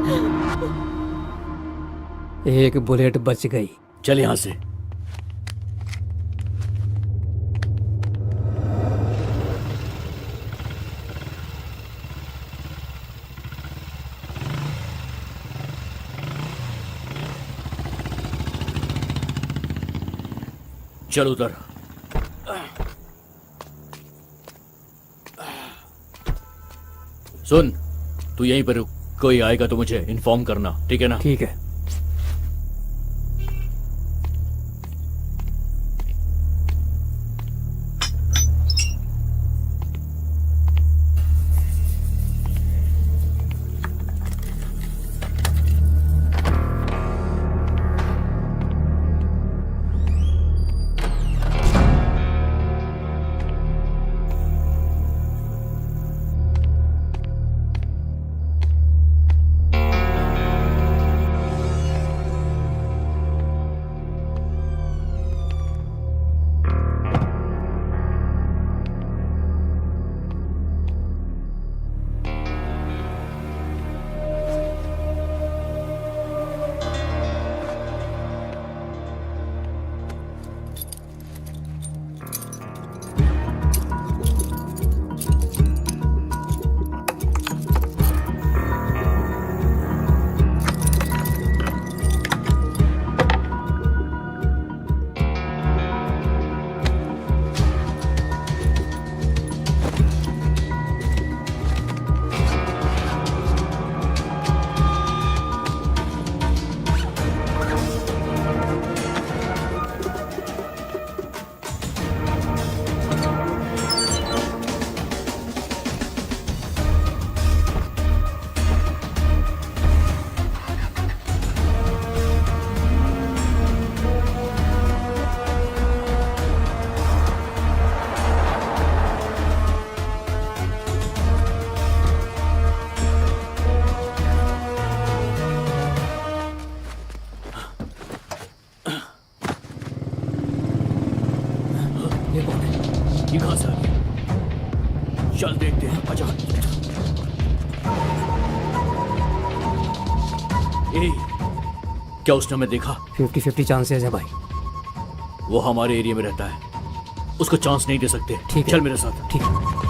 एक बुलेट बच गई। चल यहां से। चल उधर। सुन, तू यहीं पर रुक, कोई आएगा तो मुझे इन्फॉर्म करना, ठीक है ना? ठीक है। ये कहां से आ गया? चल देखते हैं। आजा। क्या उसने हमें देखा? 50-50 चांसेस है भाई। वो हमारे एरिया में रहता है, उसको चांस नहीं दे सकते। ठीक है। चल मेरे साथ। ठीक है।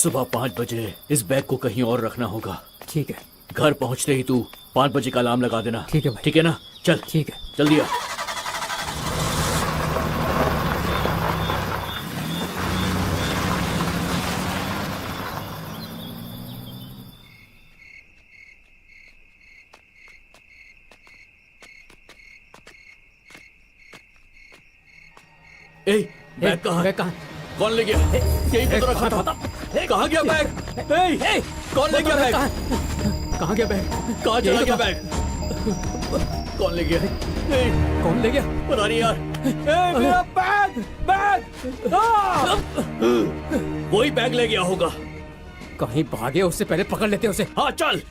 सुबह 5 बजे इस बैग को कहीं और रखना होगा। ठीक है। घर पहुंचते ही तू 5 बजे का अलार्म लगा देना। ठीक है भाई। ठीक है ना? चल ठीक है। जल्दी आ। बैग कहाँ? बैग कहाँ? कौन ले गया? यही पे तो रखा था। कहाँ गया बैग? कौन ले गया बैग? कहाँ गया बैग? कहाँ चला गया बैग? कौन ले गया? कौन ले गया? पता नहीं यार। मेरा बैग बैग वही बैग ले गया होगा। कहीं भागे, उससे पहले पकड़ लेते उसे। हाँ चल।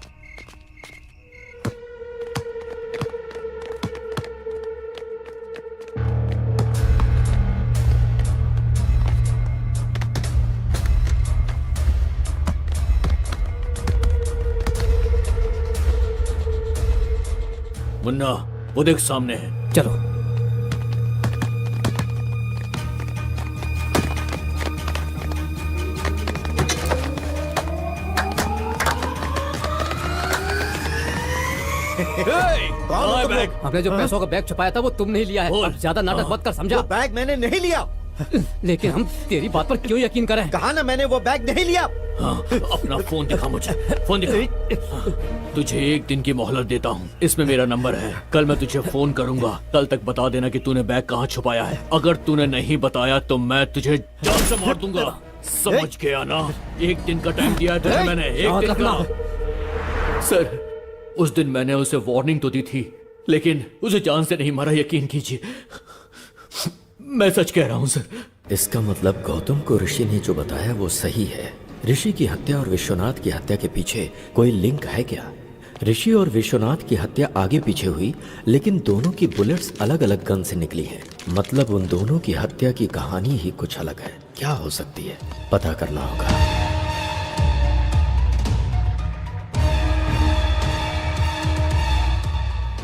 मुन्ना, वो देख सामने है। चलो। कहाँ है बैग? हमने जो पैसों का बैग छुपाया था वो तुम नहीं लिया है। अब ज्यादा नाटक मत कर, समझा? बैग मैंने नहीं लिया। लेकिन हम तेरी बात पर क्यों यकीन करें? कहा ना मैंने वो बैग नहीं लिया। हाँ, अपना फोन दिखा मुझे। फोन दिखा। तुझे 1 दिन की मोहलत देता हूँ। इसमें मेरा नंबर है। कल मैं तुझे फोन करूंगा। कल तक बता देना कि तूने बैग कहाँ छुपाया है। अगर तूने नहीं बताया तो मैं तुझे जान से मार दूंगा। समझ गया ना? 1 दिन का टाइम दिया है तुझे मैंने। 1 दिन का। सर, उस दिन मैंने उसे वार्निंग तो दी थी, लेकिन उसे जान से नहीं मारा, यकीन कीजिए। मैं सच कह रहा हूँ सर। इसका मतलब गौतम को ऋषि ने जो बताया वो सही है। ऋषि की हत्या और विश्वनाथ की हत्या के पीछे कोई लिंक है क्या? ऋषि और विश्वनाथ की हत्या आगे पीछे हुई, लेकिन दोनों की बुलेट्स अलग अलग गन से निकली हैं। मतलब उन दोनों की हत्या की कहानी ही कुछ अलग है। क्या हो सकती है, पता करना होगा।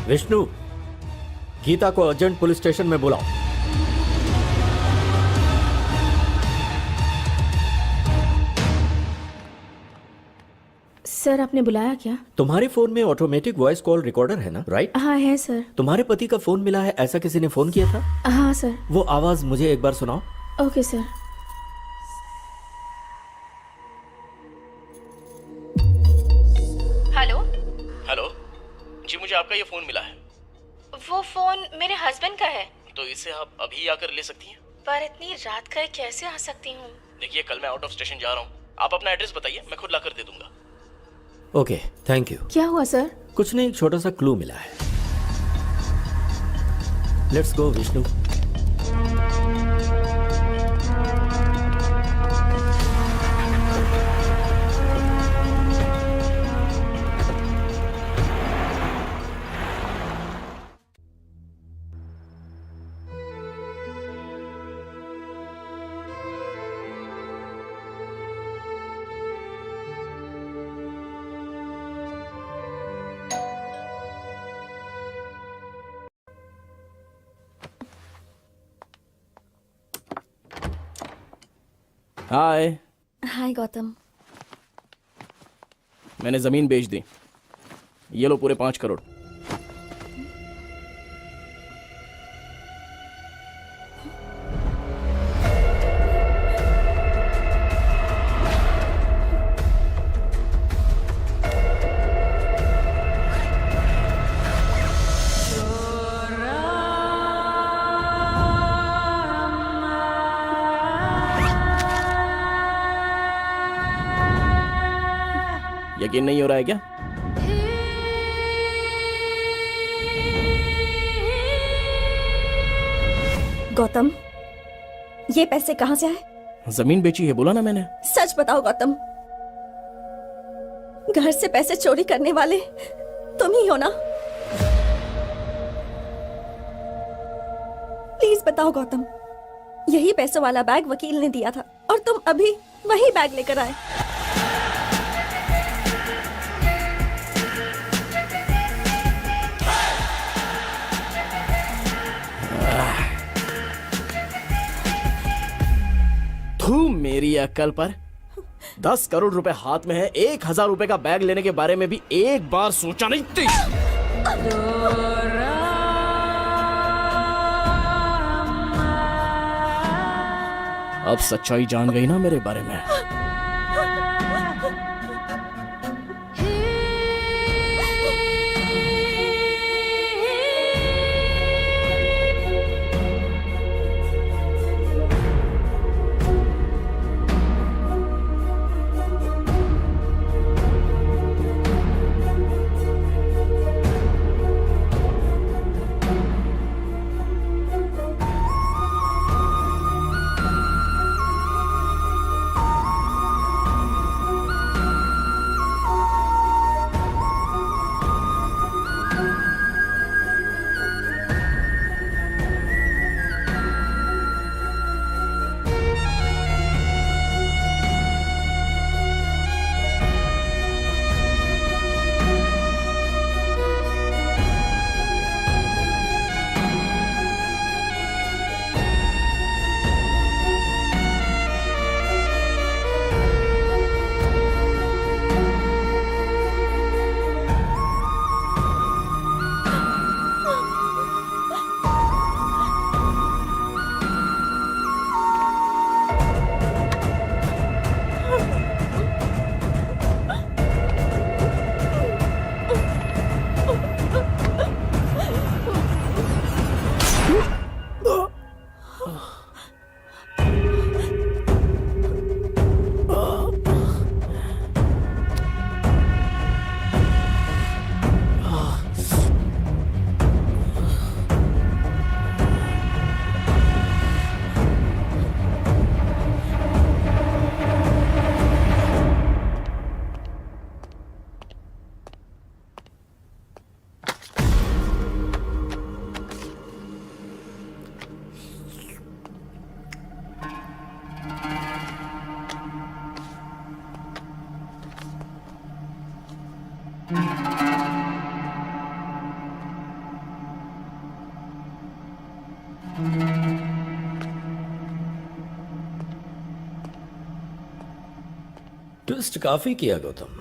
विष्णु, गीता को अर्जेंट पुलिस स्टेशन में बुलाओ। सर, आपने बुलाया क्या? तुम्हारे फोन में ऑटोमेटिक वॉइस कॉल रिकॉर्डर है ना? राइट? हाँ है सर। तुम्हारे पति का फोन मिला है, ऐसा किसी ने फोन किया था? हाँ सर। वो आवाज मुझे एक बार सुनाओ। Okay sir. हेलो। हेलो जी, मुझे आपका ये फोन मिला है। वो फोन मेरे हस्बैंड का है। तो इसे आप अभी आकर ले सकती हैं? पर इतनी रात का कैसे आ सकती हूँ? देखिए, कल मैं आउट ऑफ स्टेशन जा रहा हूँ। आप अपना एड्रेस बताइए, मैं खुद लाकर दे दूंगा। Okay, thank you. क्या हुआ सर? कुछ नहीं, एक छोटा सा क्लू मिला है। Let's go Vishnu. Hi. Hi Gautam. मैंने जमीन बेच दी। ये लो पूरे 5 करोड़। यकीन नहीं हो रहा है क्या? गौतम, ये पैसे कहाँ से आए? जमीन बेची है, बोला ना मैंने। सच बताओ गौतम, घर से पैसे चोरी करने वाले तुम ही हो ना? प्लीज बताओ गौतम, यही पैसों वाला बैग वकील ने दिया था और तुम अभी वही बैग लेकर आए। तू मेरी अक्ल पर। 10 करोड़ रुपए हाथ में है, 1,000 रुपए का बैग लेने के बारे में भी एक बार सोचा नहीं थी। अब सच्चाई जान गई ना मेरे बारे में। ट्विस्ट काफी किया गौतम।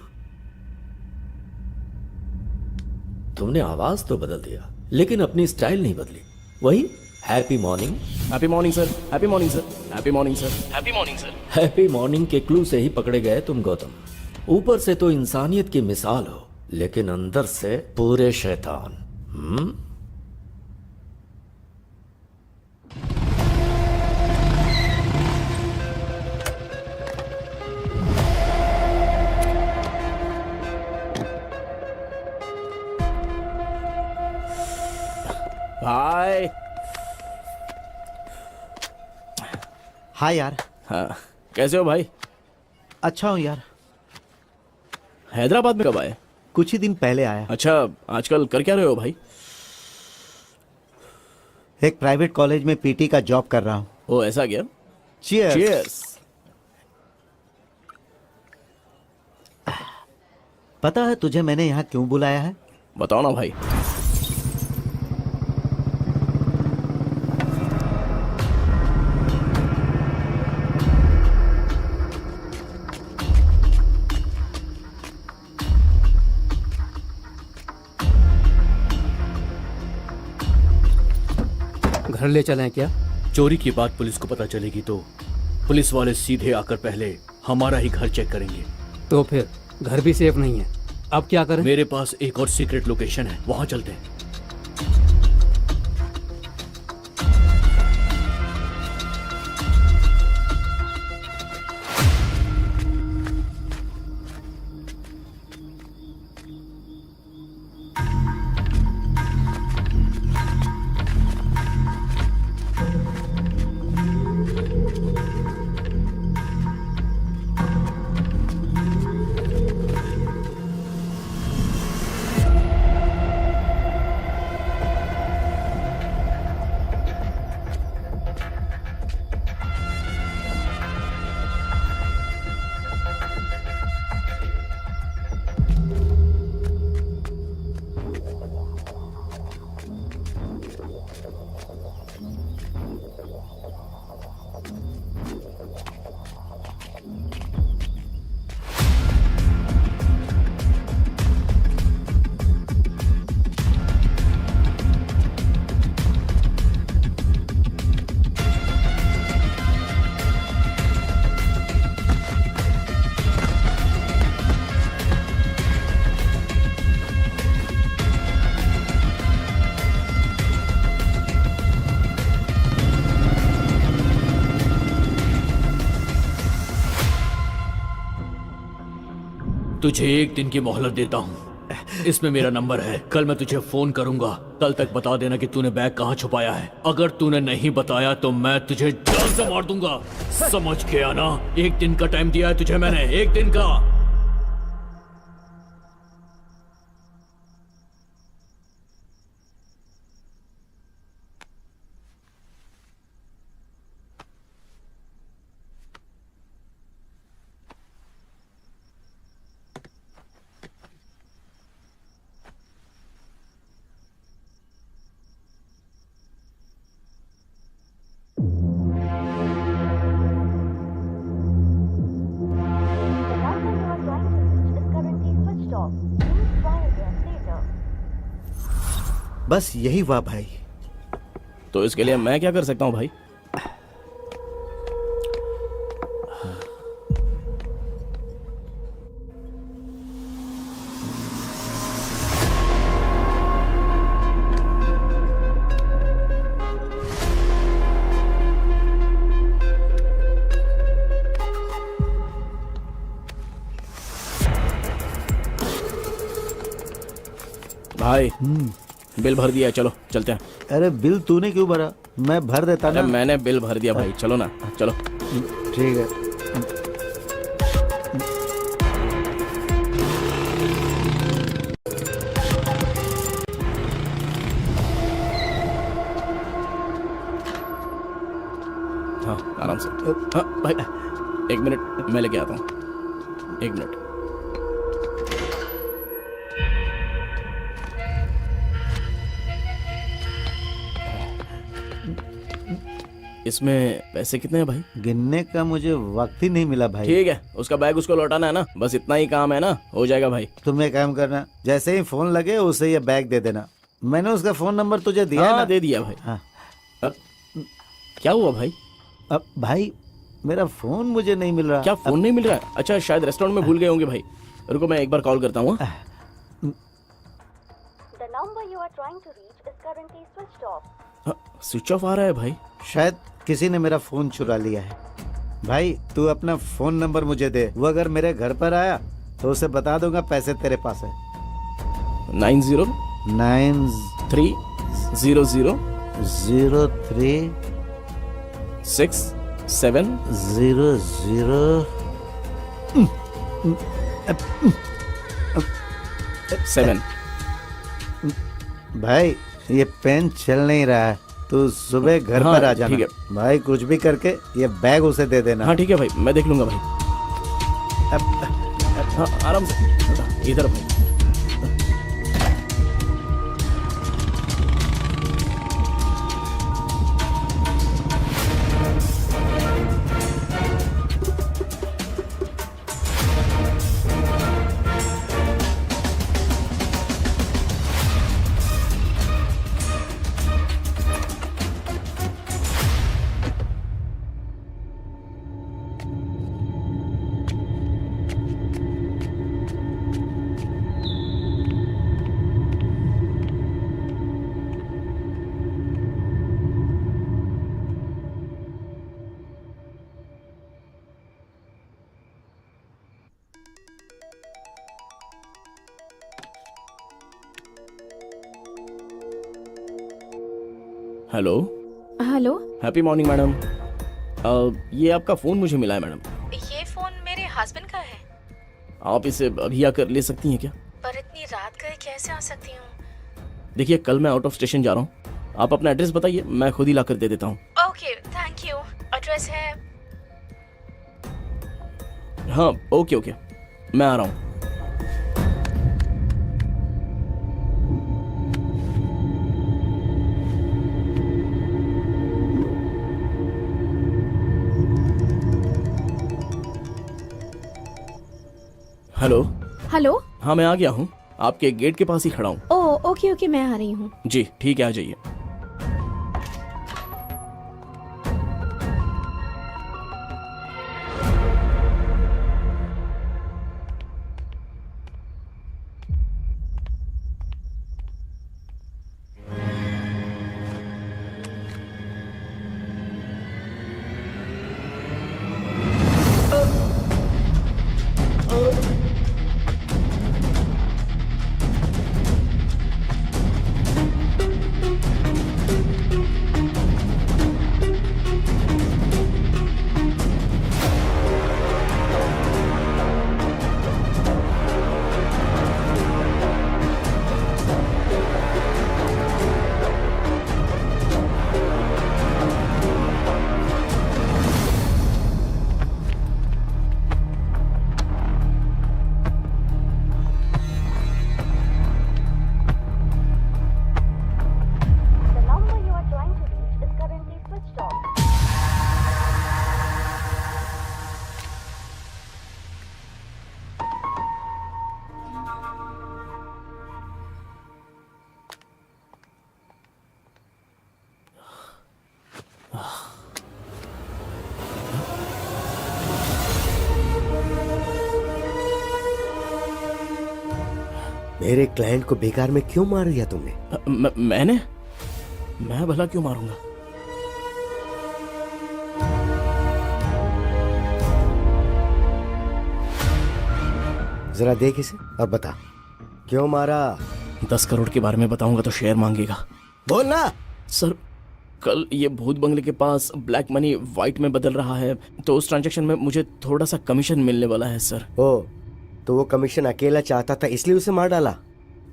तुमने आवाज तो बदल दिया लेकिन अपनी स्टाइल नहीं बदली। वही happy morning. Happy morning sir, happy morning sir, happy morning sir, happy morning sir. Happy morning के क्लू से ही पकड़े गए तुम गौतम। ऊपर से तो इंसानियत की मिसाल हो लेकिन अंदर से पूरे शैतान। भाई हाय यार। हाँ, कैसे हो भाई? अच्छा हूँ यार। हैदराबाद में कब आए? कुछ ही दिन पहले आया। अच्छा, आजकल कर क्या रहे हो भाई? एक प्राइवेट कॉलेज में पीटी का जॉब कर रहा हूँ। ओ ऐसा क्या? Cheers. Cheers. पता है तुझे मैंने यहाँ क्यों बुलाया है? बताओ ना भाई। घर ले चलें क्या? चोरी की बात पुलिस को पता चलेगी तो पुलिस वाले सीधे आकर पहले हमारा ही घर चेक करेंगे। तो फिर घर भी सेफ नहीं है, अब क्या करें? मेरे पास एक और सीक्रेट लोकेशन है, वहां चलते हैं। तुझे एक दिन की मोहलत देता हूँ, इसमें मेरा नंबर है। कल मैं तुझे फोन करूंगा, कल तक बता देना कि तूने बैग कहाँ छुपाया है। अगर तूने नहीं बताया तो मैं तुझे जान से मार दूंगा, समझ के आना। एक दिन का टाइम दिया है तुझे मैंने, एक दिन का। बस यही हुआ भाई। तो इसके लिए मैं क्या कर सकता हूँ भाई? भाई बिल भर दिया है, चलो चलते हैं। अरे बिल तूने क्यों भरा? मैं भर देता अरे ना। मैंने बिल भर दिया भाई, चलो ना, चलो। ठीक है। हाँ आराम से। हाँ भाई, एक मिनट मैं लेके आता हूँ, एक मिनट। इसमें पैसे कितने हैं भाई? गिनने का मुझे वक्त ही नहीं मिला भाई। ठीक है, उसका बैग उसको लौटाना है ना, बस इतना ही काम है ना, हो जाएगा भाई। तुम एक काम करना, जैसे ही फोन लगे उसे ये बैग दे देना। मैंने उसका फोन नंबर तुझे दिया हाँ, ना? दे दिया भाई। हाँ। क्या हुआ भाई? अब भाई मेरा फोन मुझे नहीं मिल रहा। क्या फोन नहीं मिल रहा है? अच्छा शायद रेस्टोरेंट में भूल गए होंगे भाई। रुको मैं एक बार कॉल करता हूँ। स्विच ऑफ आ रहा है भाई। शायद किसी ने मेरा फोन चुरा लिया है। भाई तू अपना फोन नंबर मुझे दे, वो अगर मेरे घर पर आया तो उसे बता दूंगा पैसे तेरे पास है। 90 9 3 0 03 6 7 00 7। भाई ये पेन चल नहीं रहा है, तू सुबह घर हाँ, पर आ जाना। ठीक है भाई कुछ भी करके ये बैग उसे दे देना। हाँ ठीक है भाई, मैं देख लूंगा भाई। हाँ आराम से, इधर भाई। Hello hello, happy morning madam. ये आपका फ़ोन मुझे मिला है मैडम। ये फोन मेरे हस्बैंड का है। आप इसे अभी आकर ले सकती हैं क्या? पर इतनी रात गए कैसे आ सकती हूँ? देखिए कल मैं आउट ऑफ स्टेशन जा रहा हूँ, आप अपना एड्रेस बताइए, मैं खुद ही ला कर दे देता हूँ। Okay, thank you. एड्रेस है। हाँ ओके ओके, मैं आ रहा हूँ। हेलो। हेलो। हाँ मैं आ गया हूँ, आपके गेट के पास ही खड़ा हूँ। ओ ओके ओके, मैं आ रही हूँ। जी ठीक है, आ जाइए। मेरे क्लाइंट को बेकार में क्यों मार दिया तुमने? मैं भला क्यों मारूंगा? जरा देख इसे और बता क्यों मारा। 10 करोड़ के बारे में बताऊंगा तो शेयर मांगेगा। बोलना। सर कल ये भूत बंगले के पास ब्लैक मनी व्हाइट में बदल रहा है, तो उस ट्रांजैक्शन में मुझे थोड़ा सा कमीशन मिलने वाला है सर। ओ, तो वो कमीशन अकेला चाहता था इसलिए उसे मार डाला?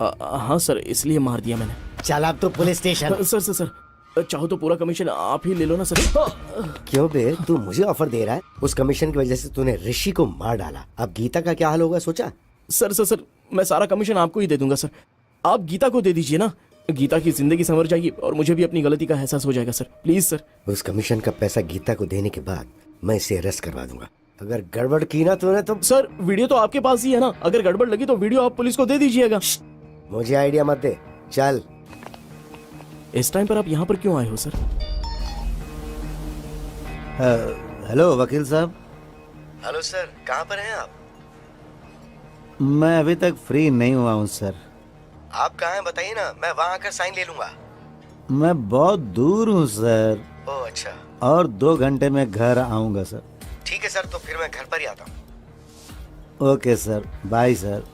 हाँ सर, इसलिए मार दिया मैंने। चल अब तो पुलिस स्टेशन। सर चाहो तो पूरा कमीशन आप ही ले लो ना सर। क्यों बे, तू मुझे ऑफर दे रहा है? उस कमीशन की वजह से तूने ऋषि को मार डाला, अब गीता का क्या हाल होगा सोचा? सर मैं सारा कमीशन आपको ही दे दूंगा सर। आप गीता को दे दीजिए ना, गीता की जिंदगी संवर जाएगी और मुझे भी अपनी गलती का एहसास हो जाएगा सर। Please sir. उस कमीशन का पैसा गीता को देने के बाद मैं इसे अरेस्ट करवा दूंगा। अगर गड़बड़ की ना तूने तो। सर वीडियो तो आपके पास ही है ना, अगर गड़बड़ लगी तो वीडियो आप पुलिस को दे दीजिएगा। मुझे आइडिया मत दे, चल। इस टाइम पर आप यहाँ पर क्यों आए हो सर? हेलो वकील साहब। हेलो सर, कहाँ पर हैं आप? मैं अभी तक फ्री नहीं हुआ हूँ सर। आप कहाँ हैं बताइए ना, मैं वहाँ आकर साइन ले लूंगा। मैं बहुत दूर हूँ सर। ओह अच्छा। और 2 घंटे में घर आऊँगा सर। ठीक है सर, तो फिर मैं घर पर ही आता हूँ। Okay sir, bye sir.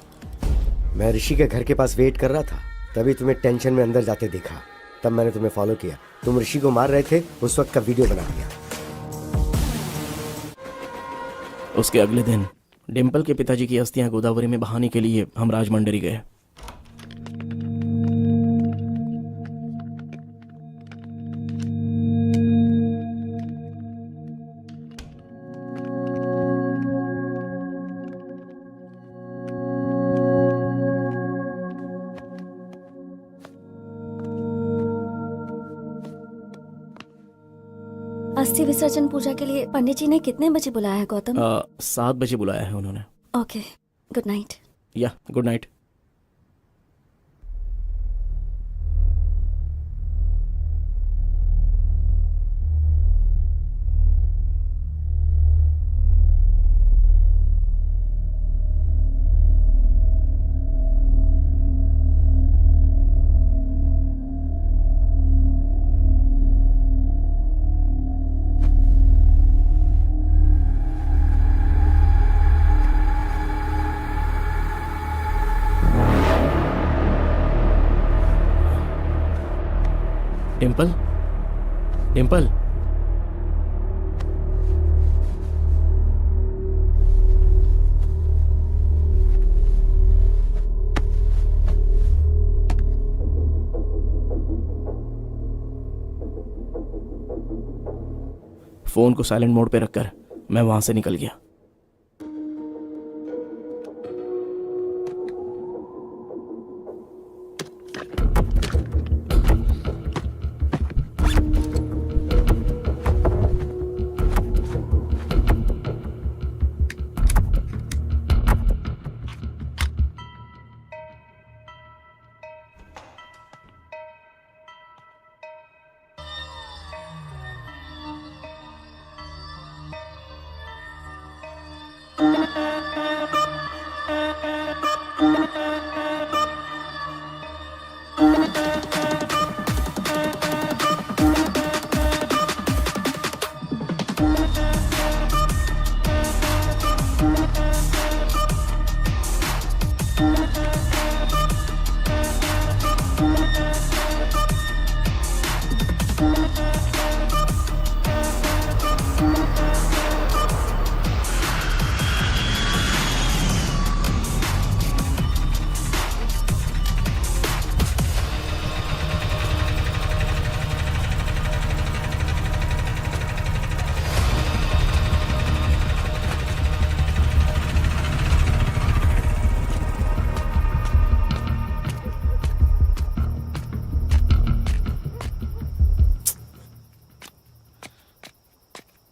मैं ऋषि के घर के पास वेट कर रहा था, तभी तुम्हें टेंशन में अंदर जाते देखा, तब मैंने तुम्हें फॉलो किया। तुम ऋषि को मार रहे थे, उस वक्त का वीडियो बना दिया। उसके अगले दिन डिम्पल के पिताजी की अस्थियां गोदावरी में बहाने के लिए हम राजमंडरी गए। अस्थि विसर्जन पूजा के लिए पंडित जी ने कितने बजे बुलाया है गौतम? 7 बजे बुलाया है उन्होंने। Okay, good night. Yeah good night. Dimple, Dimple, phone को साइलेंट मोड पे रखकर मैं वहां से निकल गया।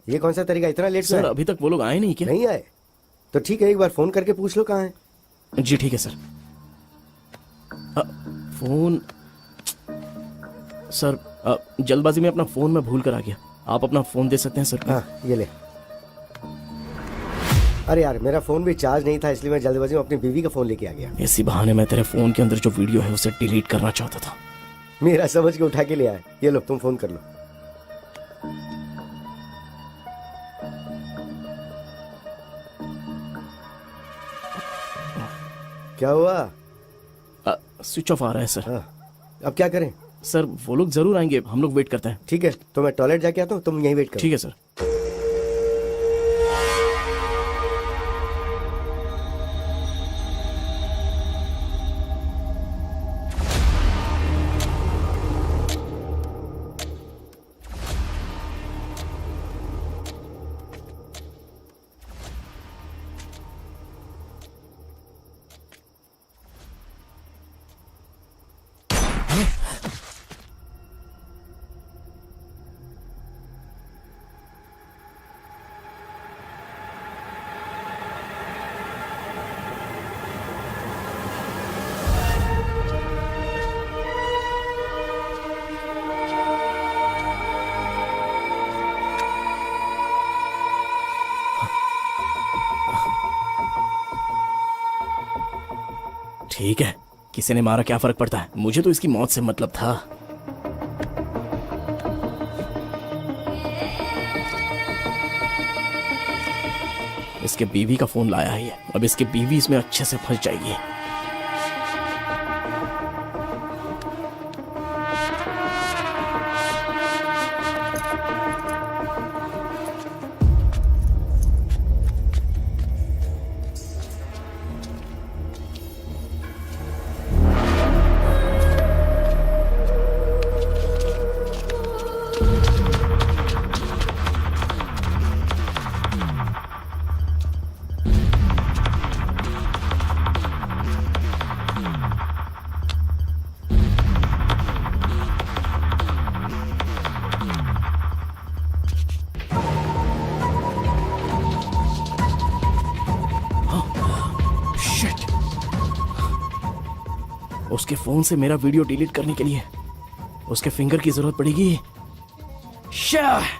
ये कौन सा तरीका, इतना लेट सर अभी तक वो लोग आए नहीं क्या? नहीं आए तो ठीक है, एक बार फोन करके पूछ लो कहाँ है। जी ठीक है सर। फोन सर, जल्दबाजी में अपना फोन मैं भूल कर आ गया। आप अपना फोन दे सकते हैं सर? हाँ ये ले। अरे यार मेरा फोन भी चार्ज नहीं था, इसलिए मैं जल्दबाजी में अपनी बीवी का फोन लेके आ गया। इसी बहाने मैं तेरे फोन के अंदर जो वीडियो है उसे डिलीट करना चाहता था। मेरा समझ के उठा के ले आया। ये लो तुम फोन कर लो। क्या हुआ? स्विच ऑफ आ रहा है सर। हाँ, अब क्या करें? सर वो लोग जरूर आएंगे, हम लोग वेट करते हैं। ठीक है, तो मैं टॉयलेट जाके आता हूँ, तुम यहीं वेट करो। ठीक है सर। ठीक है, किसी ने मारा क्या फर्क पड़ता है, मुझे तो इसकी मौत से मतलब था। इसके बीवी का फोन लाया है ये, अब इसकी बीवी इसमें अच्छे से फंस जाएगी। उसके फोन से मेरा वीडियो डिलीट करने के लिए उसके फिंगर की जरूरत पड़ेगी। शाह!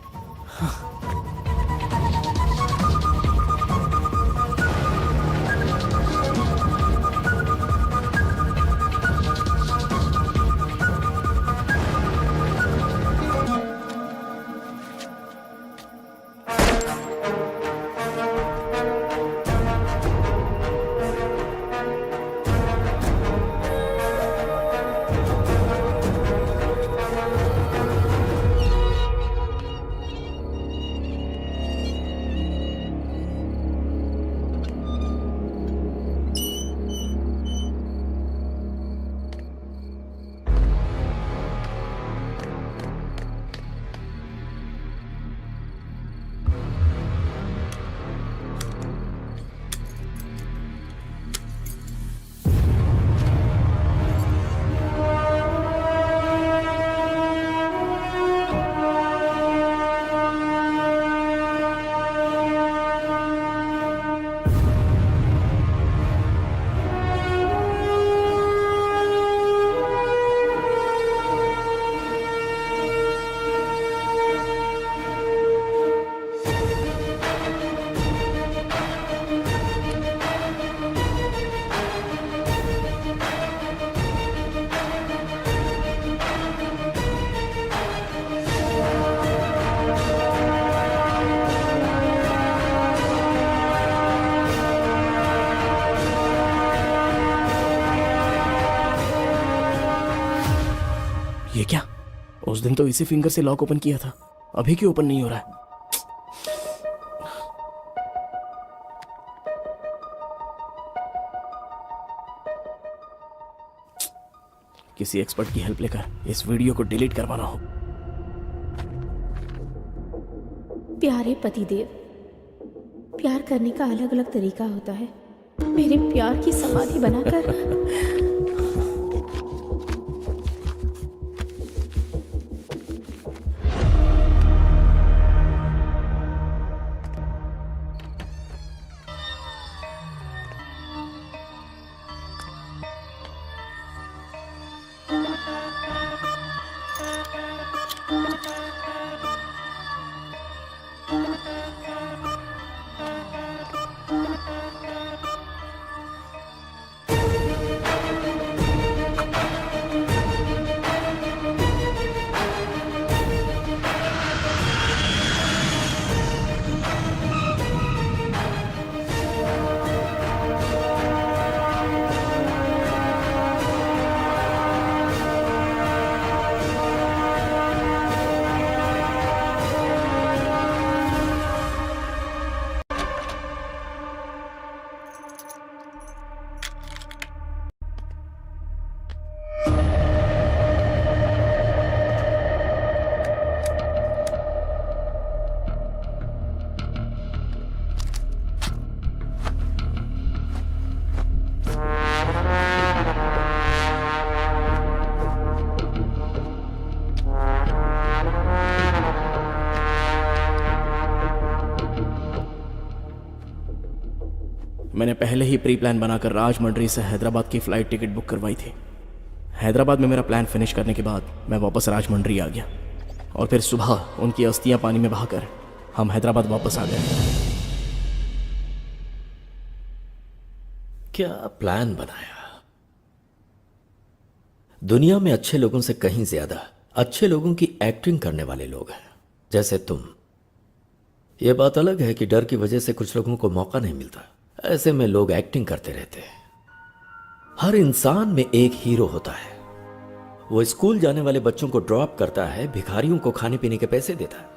ये क्या? उस दिन तो इसी फिंगर से लॉक ओपन किया था, अभी क्यों ओपन नहीं हो रहा है? किसी एक्सपर्ट की हेल्प लेकर इस वीडियो को डिलीट करवाना हो। प्यारे पतिदेव, प्यार करने का अलग अलग तरीका होता है। मेरे प्यार की समाधि बनाकर मैंने पहले ही प्री प्लान बनाकर राजमंड्री से हैदराबाद की फ़्लाइट टिकट बुक करवाई थी। हैदराबाद में मेरा प्लान फिनिश करने के बाद मैं वापस राजमंड्री आ गया और फिर सुबह उनकी अस्थियां पानी में बहाकर हम हैदराबाद वापस आ गए। क्या प्लान बनाया? दुनिया में अच्छे लोगों से कहीं ज्यादा अच्छे लोगों की एक्टिंग करने वाले लोग हैं, जैसे तुम। यह बात अलग है कि डर की वजह से कुछ लोगों को मौका नहीं मिलता, ऐसे में लोग एक्टिंग करते रहते हैं। हर इंसान में एक हीरो होता है। वो स्कूल जाने वाले बच्चों को ड्रॉप करता है, भिखारियों को खाने पीने के पैसे देता है,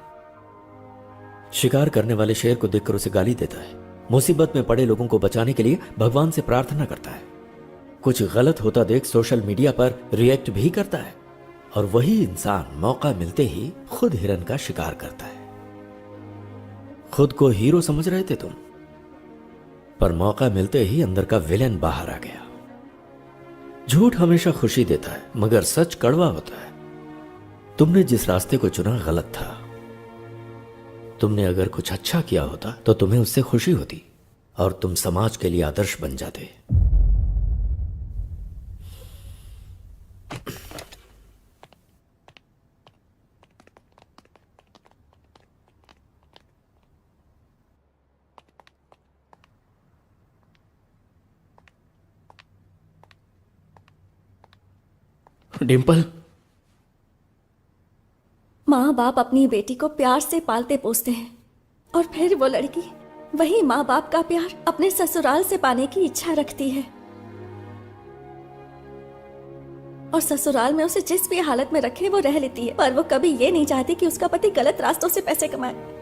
शिकार करने वाले शेर को देखकर उसे गाली देता है, मुसीबत में पड़े लोगों को बचाने के लिए भगवान से प्रार्थना करता है, कुछ गलत होता देख सोशल मीडिया पर रिएक्ट भी करता है, और वही इंसान मौका मिलते ही खुद हिरन का शिकार करता है। खुद को हीरो समझ रहे थे तुम, पर मौका मिलते ही अंदर का विलेन बाहर आ गया। झूठ हमेशा खुशी देता है, मगर सच कड़वा होता है। तुमने जिस रास्ते को चुना गलत था। तुमने अगर कुछ अच्छा किया होता तो तुम्हें उससे खुशी होती और तुम समाज के लिए आदर्श बन जाते। डिम्पल, माँ बाप अपनी बेटी को प्यार से पालते पोसते हैं और फिर वो लड़की वही माँ बाप का प्यार अपने ससुराल से पाने की इच्छा रखती है, और ससुराल में उसे जिस भी हालत में रखे वो रह लेती है, पर वो कभी ये नहीं चाहती कि उसका पति गलत रास्तों से पैसे कमाए।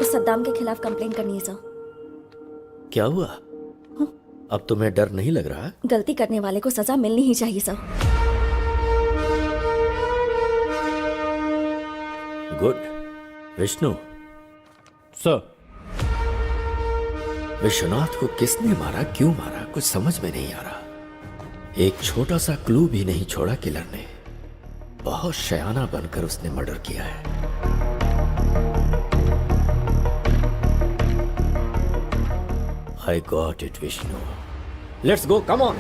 सद्दाम के खिलाफ कंप्लेंट करनी है सर। क्या हुआ? अब तुम्हें डर नहीं लग रहा? गलती करने वाले को सजा मिलनी ही चाहिए sir. Good. Vishnu sir, Vishwanath को किसने मारा, क्यों मारा, कुछ समझ में नहीं आ रहा। एक छोटा सा क्लू भी नहीं छोड़ा किलर ने। बहुत शयाना बनकर उसने मर्डर किया है। I got it, Vishnu. Let's go, come on.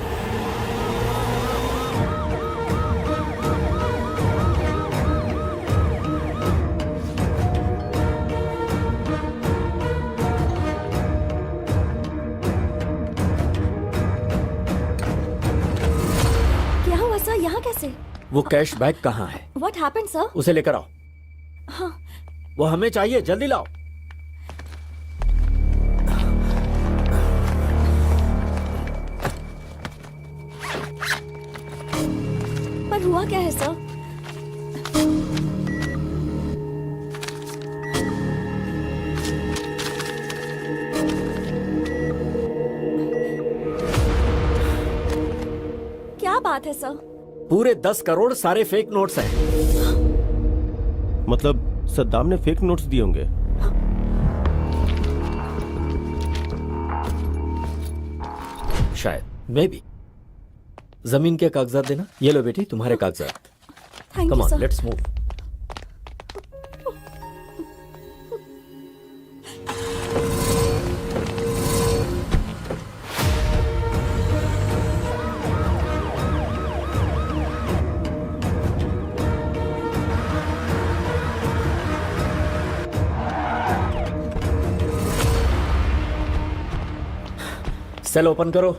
क्या हुआ सर, यहाँ कैसे? वो कैश बैग कहाँ है? What happened, sir? उसे लेकर आओ। हाँ। वो हमें चाहिए, जल्दी लाओ। पर हुआ क्या है सर? क्या बात है सर? पूरे 10 करोड़ सारे फेक नोट्स हैं। मतलब सद्दाम ने फेक नोट्स दिए होंगे। शायद, मे बी। जमीन के कागजात देना। ये लो बेटी, तुम्हारे कागजात। Thank come you on, sir. Let's move. Cell open करो।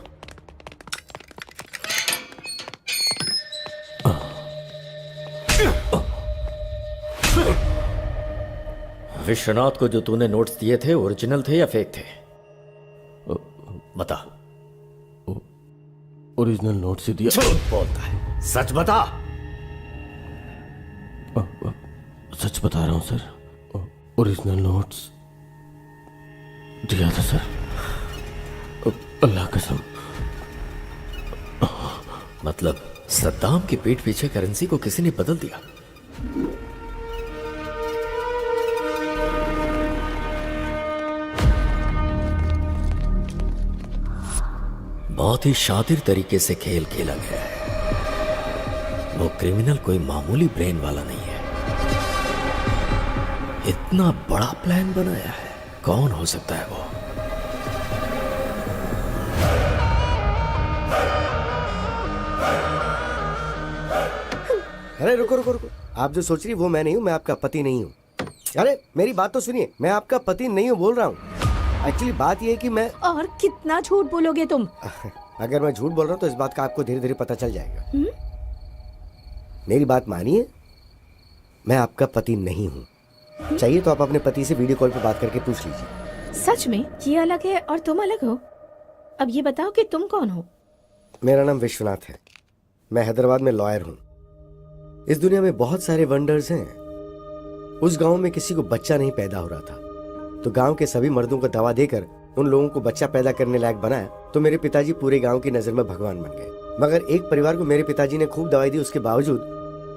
विश्वनाथ को जो तूने नोट्स दिए थे ओरिजिनल थे या फेक थे? बता। ओरिजिनल नोट्स ही दिया। झूठ बोलता है, सच बता। सच बता रहा हूं सर, ओरिजिनल नोट्स दिया था सर, अल्लाह कसम। मतलब सद्दाम की पीठ पीछे करेंसी को किसी ने बदल दिया। बहुत ही शातिर तरीके से खेल खेला गया है। वो क्रिमिनल कोई मामूली ब्रेन वाला नहीं है। इतना बड़ा प्लान बनाया है। कौन हो सकता है वो? अरे रुको रुको रुको, आप जो सोच रही वो मैं नहीं हूँ, मैं आपका पति नहीं हूँ। अरे मेरी बात तो सुनिए, मैं आपका पति नहीं हूँ बोल रहा हूँ। एक्चुअली बात ये है कि मैं और कितना झूठ बोलोगे तुम? अगर मैं झूठ बोल रहा हूँ तो इस बात का आपको धीरे धीरे पता चल जाएगा। मेरी बात मानिए, मैं आपका पति नहीं हूँ। चाहिए तो आप अपने पति से वीडियो कॉल पे बात करके पूछ लीजिए। सच में ये अलग है और तुम अलग हो? अब ये बताओ कि तुम कौन हो? मेरा नाम विश्वनाथ है। मैं हैदराबाद में लॉयर हूँ। इस दुनिया में बहुत सारे वंडर्स हैं। उस गांव में किसी को बच्चा नहीं पैदा हो रहा था, तो गांव के सभी मर्दों को दवा देकर उन लोगों को बच्चा पैदा करने लायक बनाया। तो मेरे पिताजी पूरे गांव की नजर में भगवान बन गए। मगर एक परिवार को मेरे पिताजी ने खूब दवाई दी, उसके बावजूद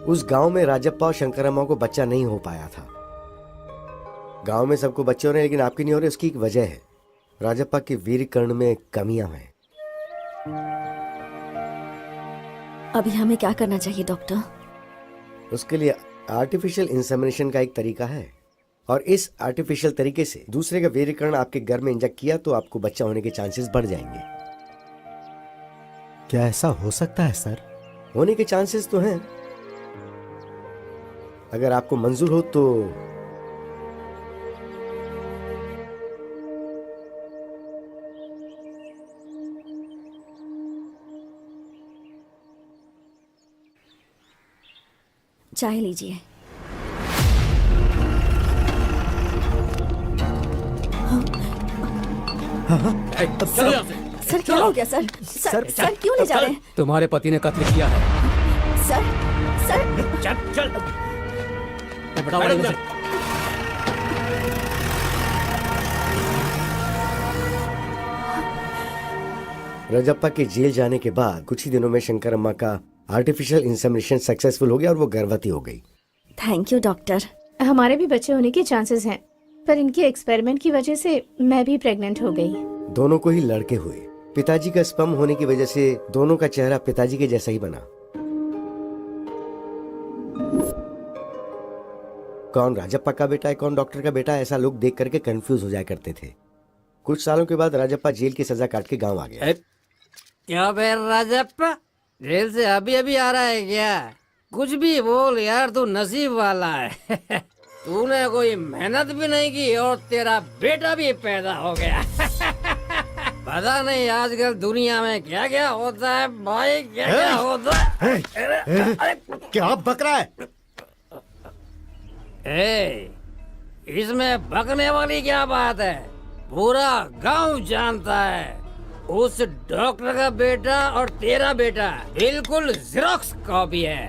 उस गांव में राजप्पा और शंकरम्मा को बच्चा नहीं हो पाया था। गांव में सबको बच्चे हो रहे हैं लेकिन आपकी नहीं हो रहे। उसकी एक वजह है, राजप्पा के वीर कर्ण में कमियां हैं। अभी हमें क्या करना चाहिए डॉक्टर? उसके लिए आर्टिफिशियल इंसेमिनेशन का एक तरीका है, और इस आर्टिफिशियल तरीके से दूसरे का वीर्यकरण आपके घर में इंजेक्ट किया तो आपको बच्चा होने के चांसेस बढ़ जाएंगे। क्या ऐसा हो सकता है सर? होने के चांसेस तो हैं। अगर आपको मंजूर हो तो चाय लीजिए। सर क्या हो गया सर? सर क्यों ले जा रहे हैं? तुम्हारे पति ने कत्ल किया है। सर चल चल बताओ मुझे। रजप्पा के जेल जाने के बाद कुछ ही दिनों में शंकरम्मा का आर्टिफिशियल इंसेमिनेशन सक्सेसफुल हो गया और वो गर्भवती हो गई। Thank you doctor. हमारे भी बच्चे होने के चांसेस हैं, पर इनके एक्सपेरिमेंट की वजह से मैं भी प्रेग्नेंट हो गई। दोनों को ही लड़के हुए। पिताजी का स्पर्म होने की वजह से दोनों का चेहरा पिताजी के जैसा ही बना। कौन राजप्पा का बेटा है, कौन डॉक्टर का बेटा है, ऐसा लोग देख करके कंफ्यूज हो जाया करते थे। कुछ सालों के बाद राजप्पा जेल की सजा काट के गांव आ गया। क्या बे राजप्पा, जेल से अभी अभी आ रहा है क्या? कुछ भी बोल यार, तू नसीब वाला है। तूने कोई मेहनत भी नहीं की और तेरा बेटा भी पैदा हो गया। पता नहीं आजकल दुनिया में क्या क्या होता है भाई, क्या क्या होता है। क्या बक रहा है? इसमें बकने वाली क्या बात है? पूरा गांव जानता है उस डॉक्टर का बेटा और तेरा बेटा बिल्कुल ज़ेरॉक्स कॉपी है।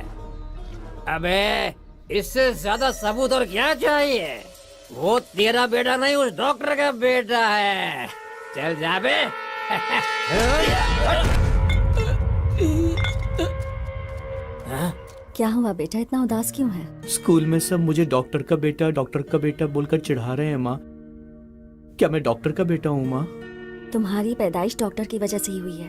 अबे इससे ज्यादा सबूत और क्या चाहिए? वो तेरा बेटा नहीं, उस डॉक्टर का बेटा है। चल जा बे। क्या हुआ बेटा, इतना उदास क्यों है? स्कूल में सब मुझे डॉक्टर का बेटा बोलकर चिढ़ा रहे हैं माँ। क्या मैं डॉक्टर का बेटा हूँ माँ? तुम्हारी पैदाइश डॉक्टर की वजह से ही हुई है।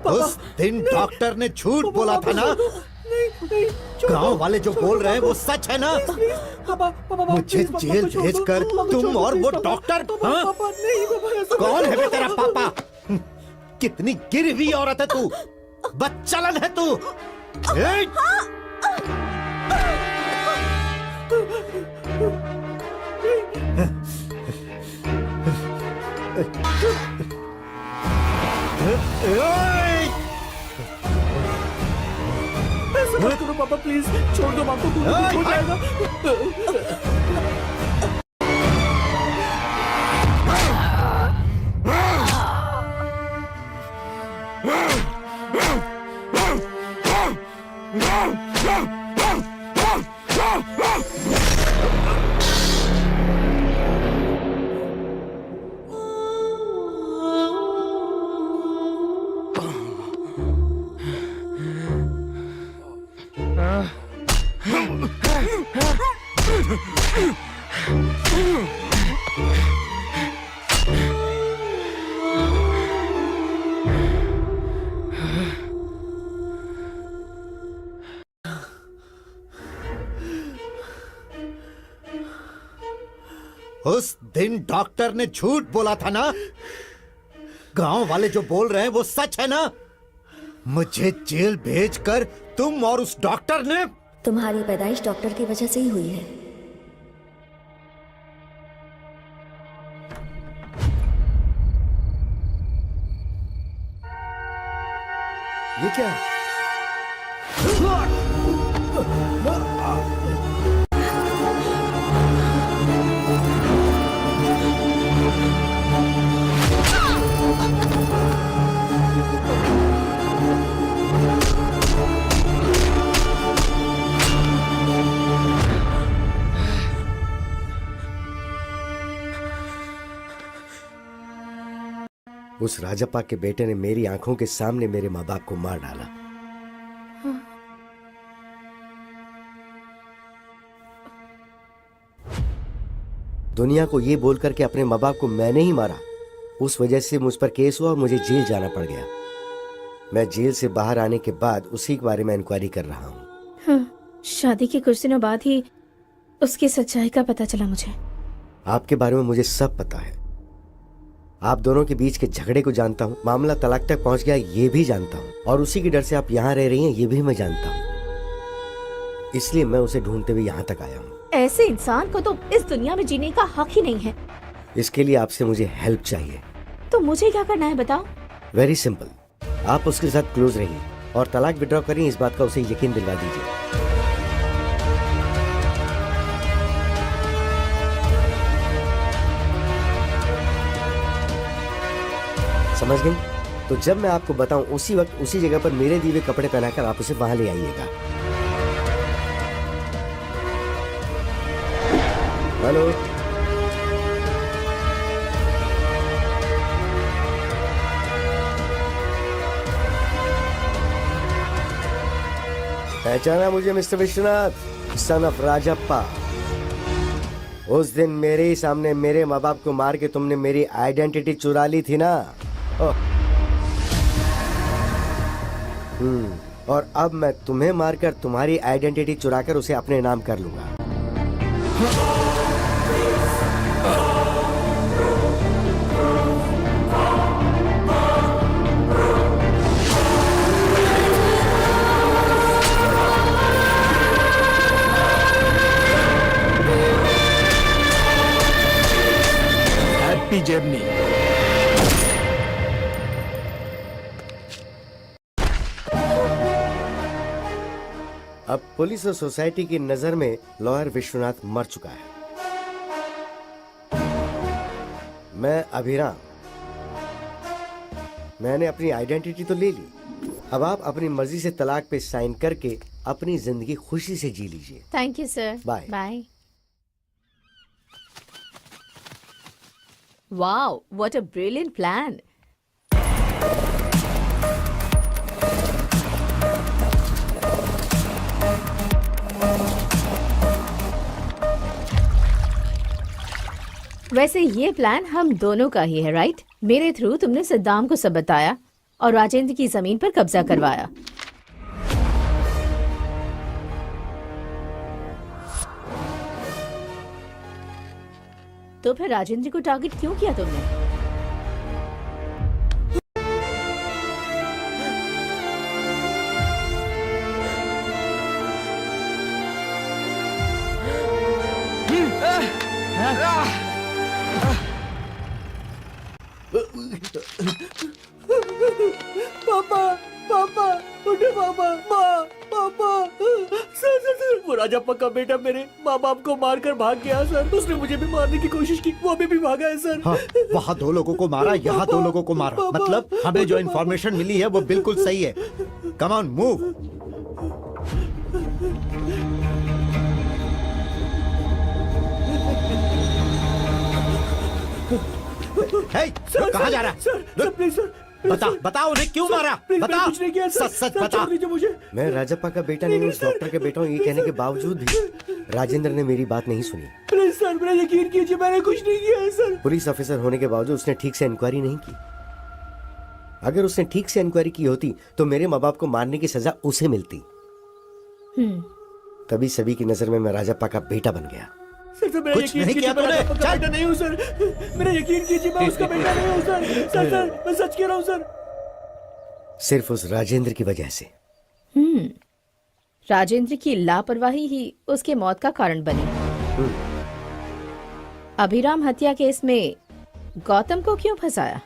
उस दिन डॉक्टर ने झूठ बोला था ना? गांव वाले जो बोल रहे हैं वो सच है ना? मुझे जेल भेजकर तुम और वो डॉक्टर, हाँ? कौन है बे तेरा पापा? कितनी गिरी हुई औरत है तू, बदचलन है तू। ऐसा मत करो पापा, प्लीज छोड़ दो पापा को, हो जाएगा। उस दिन डॉक्टर ने झूठ बोला था ना? गांव वाले जो बोल रहे हैं वो सच है ना? मुझे जेल भेजकर तुम और उस डॉक्टर ने... तुम्हारी पैदाइश डॉक्टर की वजह से ही हुई है। ये क्या है? उस राजप्पा के बेटे ने मेरी आंखों के सामने मेरे माँ बाप को मार डाला। दुनिया को ये बोलकर के अपने माँ बाप को मैंने ही मारा, उस वजह से मुझ पर केस हुआ और मुझे जेल जाना पड़ गया। मैं जेल से बाहर आने के बाद उसी के बारे में इंक्वायरी कर रहा हूँ। हाँ, शादी के कुछ दिनों बाद ही उसकी सच्चाई का पता चला मुझे। आपके बारे में मुझे सब पता है। आप दोनों के बीच के झगड़े को जानता हूँ, मामला तलाक तक पहुंच गया ये भी जानता हूँ, और उसी के डर से आप यहाँ रह रही हैं ये भी मैं जानता हूँ। इसलिए मैं उसे ढूंढते हुए यहाँ तक आया हूँ। ऐसे इंसान को तो इस दुनिया में जीने का हक ही नहीं है। इसके लिए आपसे मुझे हेल्प चाहिए। तो मुझे क्या करना है बताओ? वेरी सिंपल, आप उसके साथ क्लोज रहिए और तलाक विड्रॉ करिए, इस बात का उसे यकीन दिलवा दीजिए। समझ गई? तो जब मैं आपको बताऊं उसी वक्त उसी जगह पर मेरे दिए हुए कपड़े पहनाकर आप उसे वहां ले आइएगा। हेलो, पहचाना मुझे mister Vishwanath, son of Rajappa? उस दिन मेरे ही सामने मेरे माँ बाप को मार के तुमने मेरी आइडेंटिटी चुरा ली थी ना? और अब मैं तुम्हें मारकर तुम्हारी आइडेंटिटी चुराकर उसे अपने नाम कर लूंगा। Happy journey. अब पुलिस और सोसाइटी की नजर में लॉयर विश्वनाथ मर चुका है। मैं अभिराम, मैंने अपनी आइडेंटिटी तो ले ली, अब आप अपनी मर्जी से तलाक पे साइन करके अपनी जिंदगी खुशी से जी लीजिए। Thank you sir. Bye bye. Wow, what a brilliant plan. वैसे ये प्लान हम दोनों का ही है, राइट? मेरे थ्रू तुमने सद्दाम को सब बताया और राजेंद्र की जमीन पर कब्जा करवाया। तो फिर राजेंद्र को टारगेट क्यों किया तुमने? पापा, पापा, उठे पापा, माँ, पापा, सर, वो राजप्पा का बेटा मेरे माँ बाप को मारकर भाग गया सर। उसने मुझे भी मारने की कोशिश की, वो अभी भी भागा है सर। हाँ, वहाँ 2 लोगों को मारा, यहाँ 2 लोगों को मारा। मतलब हमें जो इन्फॉर्मेशन मिली है वो बिल्कुल सही है। Come on, move. कहाँ जा रहा है? सर, प्लीज सर, बता उन्हें क्यों मारा? बता, कुछ नहीं किया सर। सच सच सर, बता। छोड़ दीजिए मुझे। मैं राजप्पा का बेटा नहीं हूँ, उस डॉक्टर के बेटा हूँ। ये कहने के बावजूद भी राजेंद्र ने मेरी बात नहीं सुनी। प्लीज सर, मेरा यकीन कीजिए, मैंने कुछ नहीं किया है सर। पुलिस ऑफिसर होने के बावजूद उसने ठीक से इंक्वायरी नहीं की। अगर उसने ठीक से इंक्वायरी की होती तो मेरे माँ बाप को मारने की सजा उसे मिलती। तभी सभी की नजर में मैं राजप्पा का बेटा बन गया। सर, मेरा कुछ यकीन नहीं कीजिए, किया मैं तूने। राजप्पा का बेटा नहीं हूँ सर। मेरा यकीन कीजिए, मैं उसका बेटा नहीं हूँ सर। सर, मैं सच कह रहा हूँ सर। सिर्फ उस राजेंद्र की वजह से। राजेंद्र की लापरवाही ही उसके मौत का कारण बनी। अभिराम हत्या केस में गौतम को क्यों फंसाया?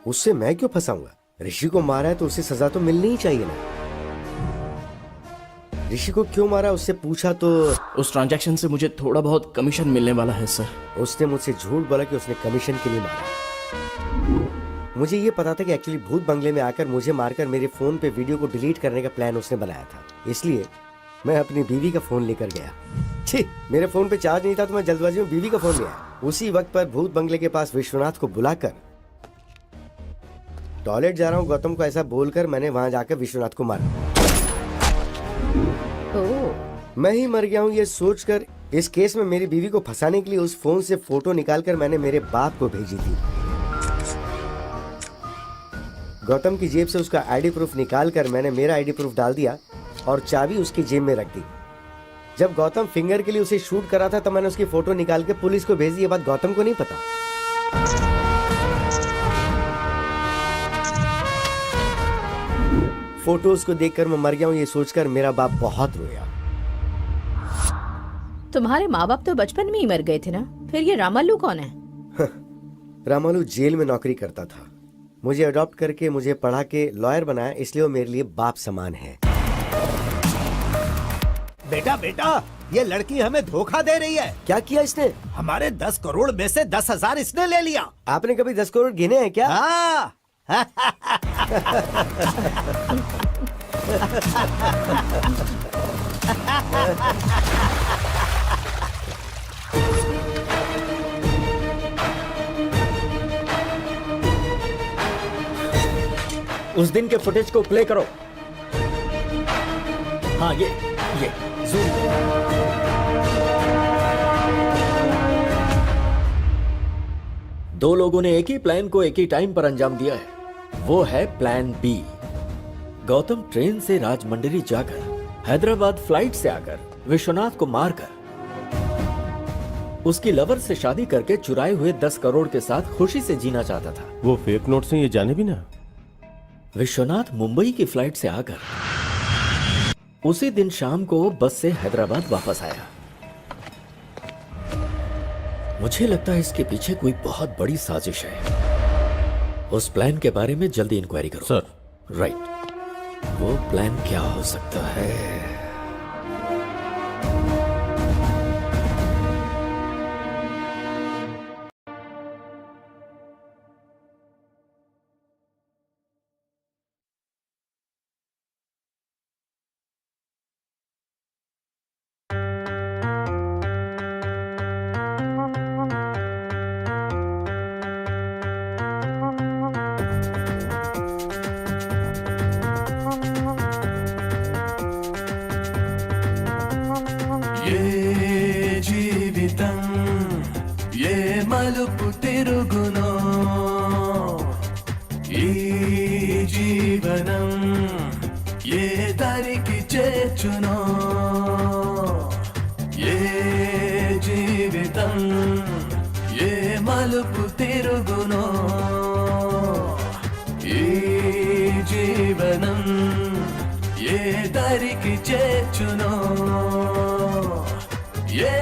उससे मैं क्यों फंसाऊंगा? ऋषि को मारा है तो उसे सजा तो मिलनी ही चाहिए ना। ऋषि को क्यों मारा उससे पूछा तो उस ट्रांजैक्शन से मुझे थोड़ा बहुत कमीशन मिलने वाला है सर। उसने मुझसे झूठ बोला कि उसने कमीशन के लिए मारा। मुझे ये पता था कि एक्चुअली भूत बंगले में आकर मुझे मारकर मेरे फोन पे वीडियो को डिलीट करने का प्लान उसने बनाया था। इसलिए मैं अपनी बीवी का फोन लेकर गया। छी, मेरे फोन पे चार्ज नहीं था तो मैं जल्दबाजी में बीवी का फोन लिया। उसी वक्त पर भूत बंगले के पास विश्वनाथ को बुलाकर टॉयलेट जा रहा हूँ गौतम को ऐसा बोलकर मैंने वहां जाकर विश्वनाथ को मारा। मैं ही मर गया हूँ ये सोचकर इस केस में मेरी बीवी को फंसाने के लिए उस फोन से फोटो निकालकर मैंने मेरे बाप को भेजी थी। गौतम की जेब से उसका आईडी प्रूफ निकालकर मैंने मेरा आईडी प्रूफ डाल दिया और चाबी उसकी जेब में रख दी। जब गौतम फिंगर के लिए उसे शूट करा था तब मैंने उसकी फोटो निकाल के पुलिस को भेज दी। ये बात गौतम को नहीं पता। फोटोज को देखकर मैं मर गया हूँ ये सोचकर मेरा बाप बहुत रोया। तुम्हारे माँ बाप तो बचपन में ही मर गए थे ना, फिर ये रामालू कौन है? रामालू जेल में नौकरी करता था। मुझे अडॉप्ट करके मुझे पढ़ा के लॉयर बनाया, इसलिए वो मेरे लिए बाप समान है। बेटा बेटा, ये लड़की हमें धोखा दे रही है। क्या किया इसने? हमारे 10 करोड़ में से 10,000 इसने ले लिया। आपने कभी 10 करोड़ गिने हैं क्या? हाँ। उस दिन के फुटेज को प्ले करो। हाँ, ये जूम करो। दो लोगों ने एक ही प्लान को एक ही टाइम पर अंजाम दिया है। वो है प्लान बी। गौतम ट्रेन से राजमंड्री जाकर हैदराबाद फ्लाइट से आकर विश्वनाथ को मारकर उसकी लवर से शादी करके चुराए हुए 10 करोड़ के साथ खुशी से जीना चाहता था। वो फेक नोट से ये जाने भी ना। विश्वनाथ मुंबई की फ्लाइट से आकर उसी दिन शाम को बस से हैदराबाद वापस आया। मुझे लगता है इसके पीछे कोई बहुत बड़ी साजिश है। उस प्लान के बारे में जल्दी इंक्वायरी करो। सर। राइट, वो प्लान क्या हो सकता है? మలుపు తిరుగునో ఈ జీవనం ఏ దారికి చేర్చునో ఏ జీవితం ఏ మలుపు తిరుగునో ఈ జీవనం ఏ దారికి చేర్చునో ఏ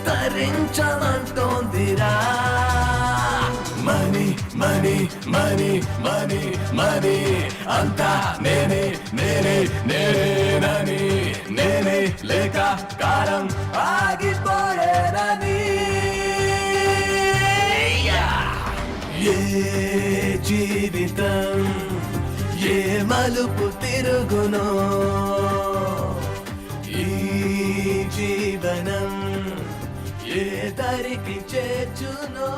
తరించమంటోందిరా money money money money money money అంతా నేనే నేనే నేనేనని నేనే లేక కాలం ఆగిపోయేనని ఏ జీవితం ఏ మలుపు తిరుగునో ఈ జీవనం ఏ దారికి చేర్చునో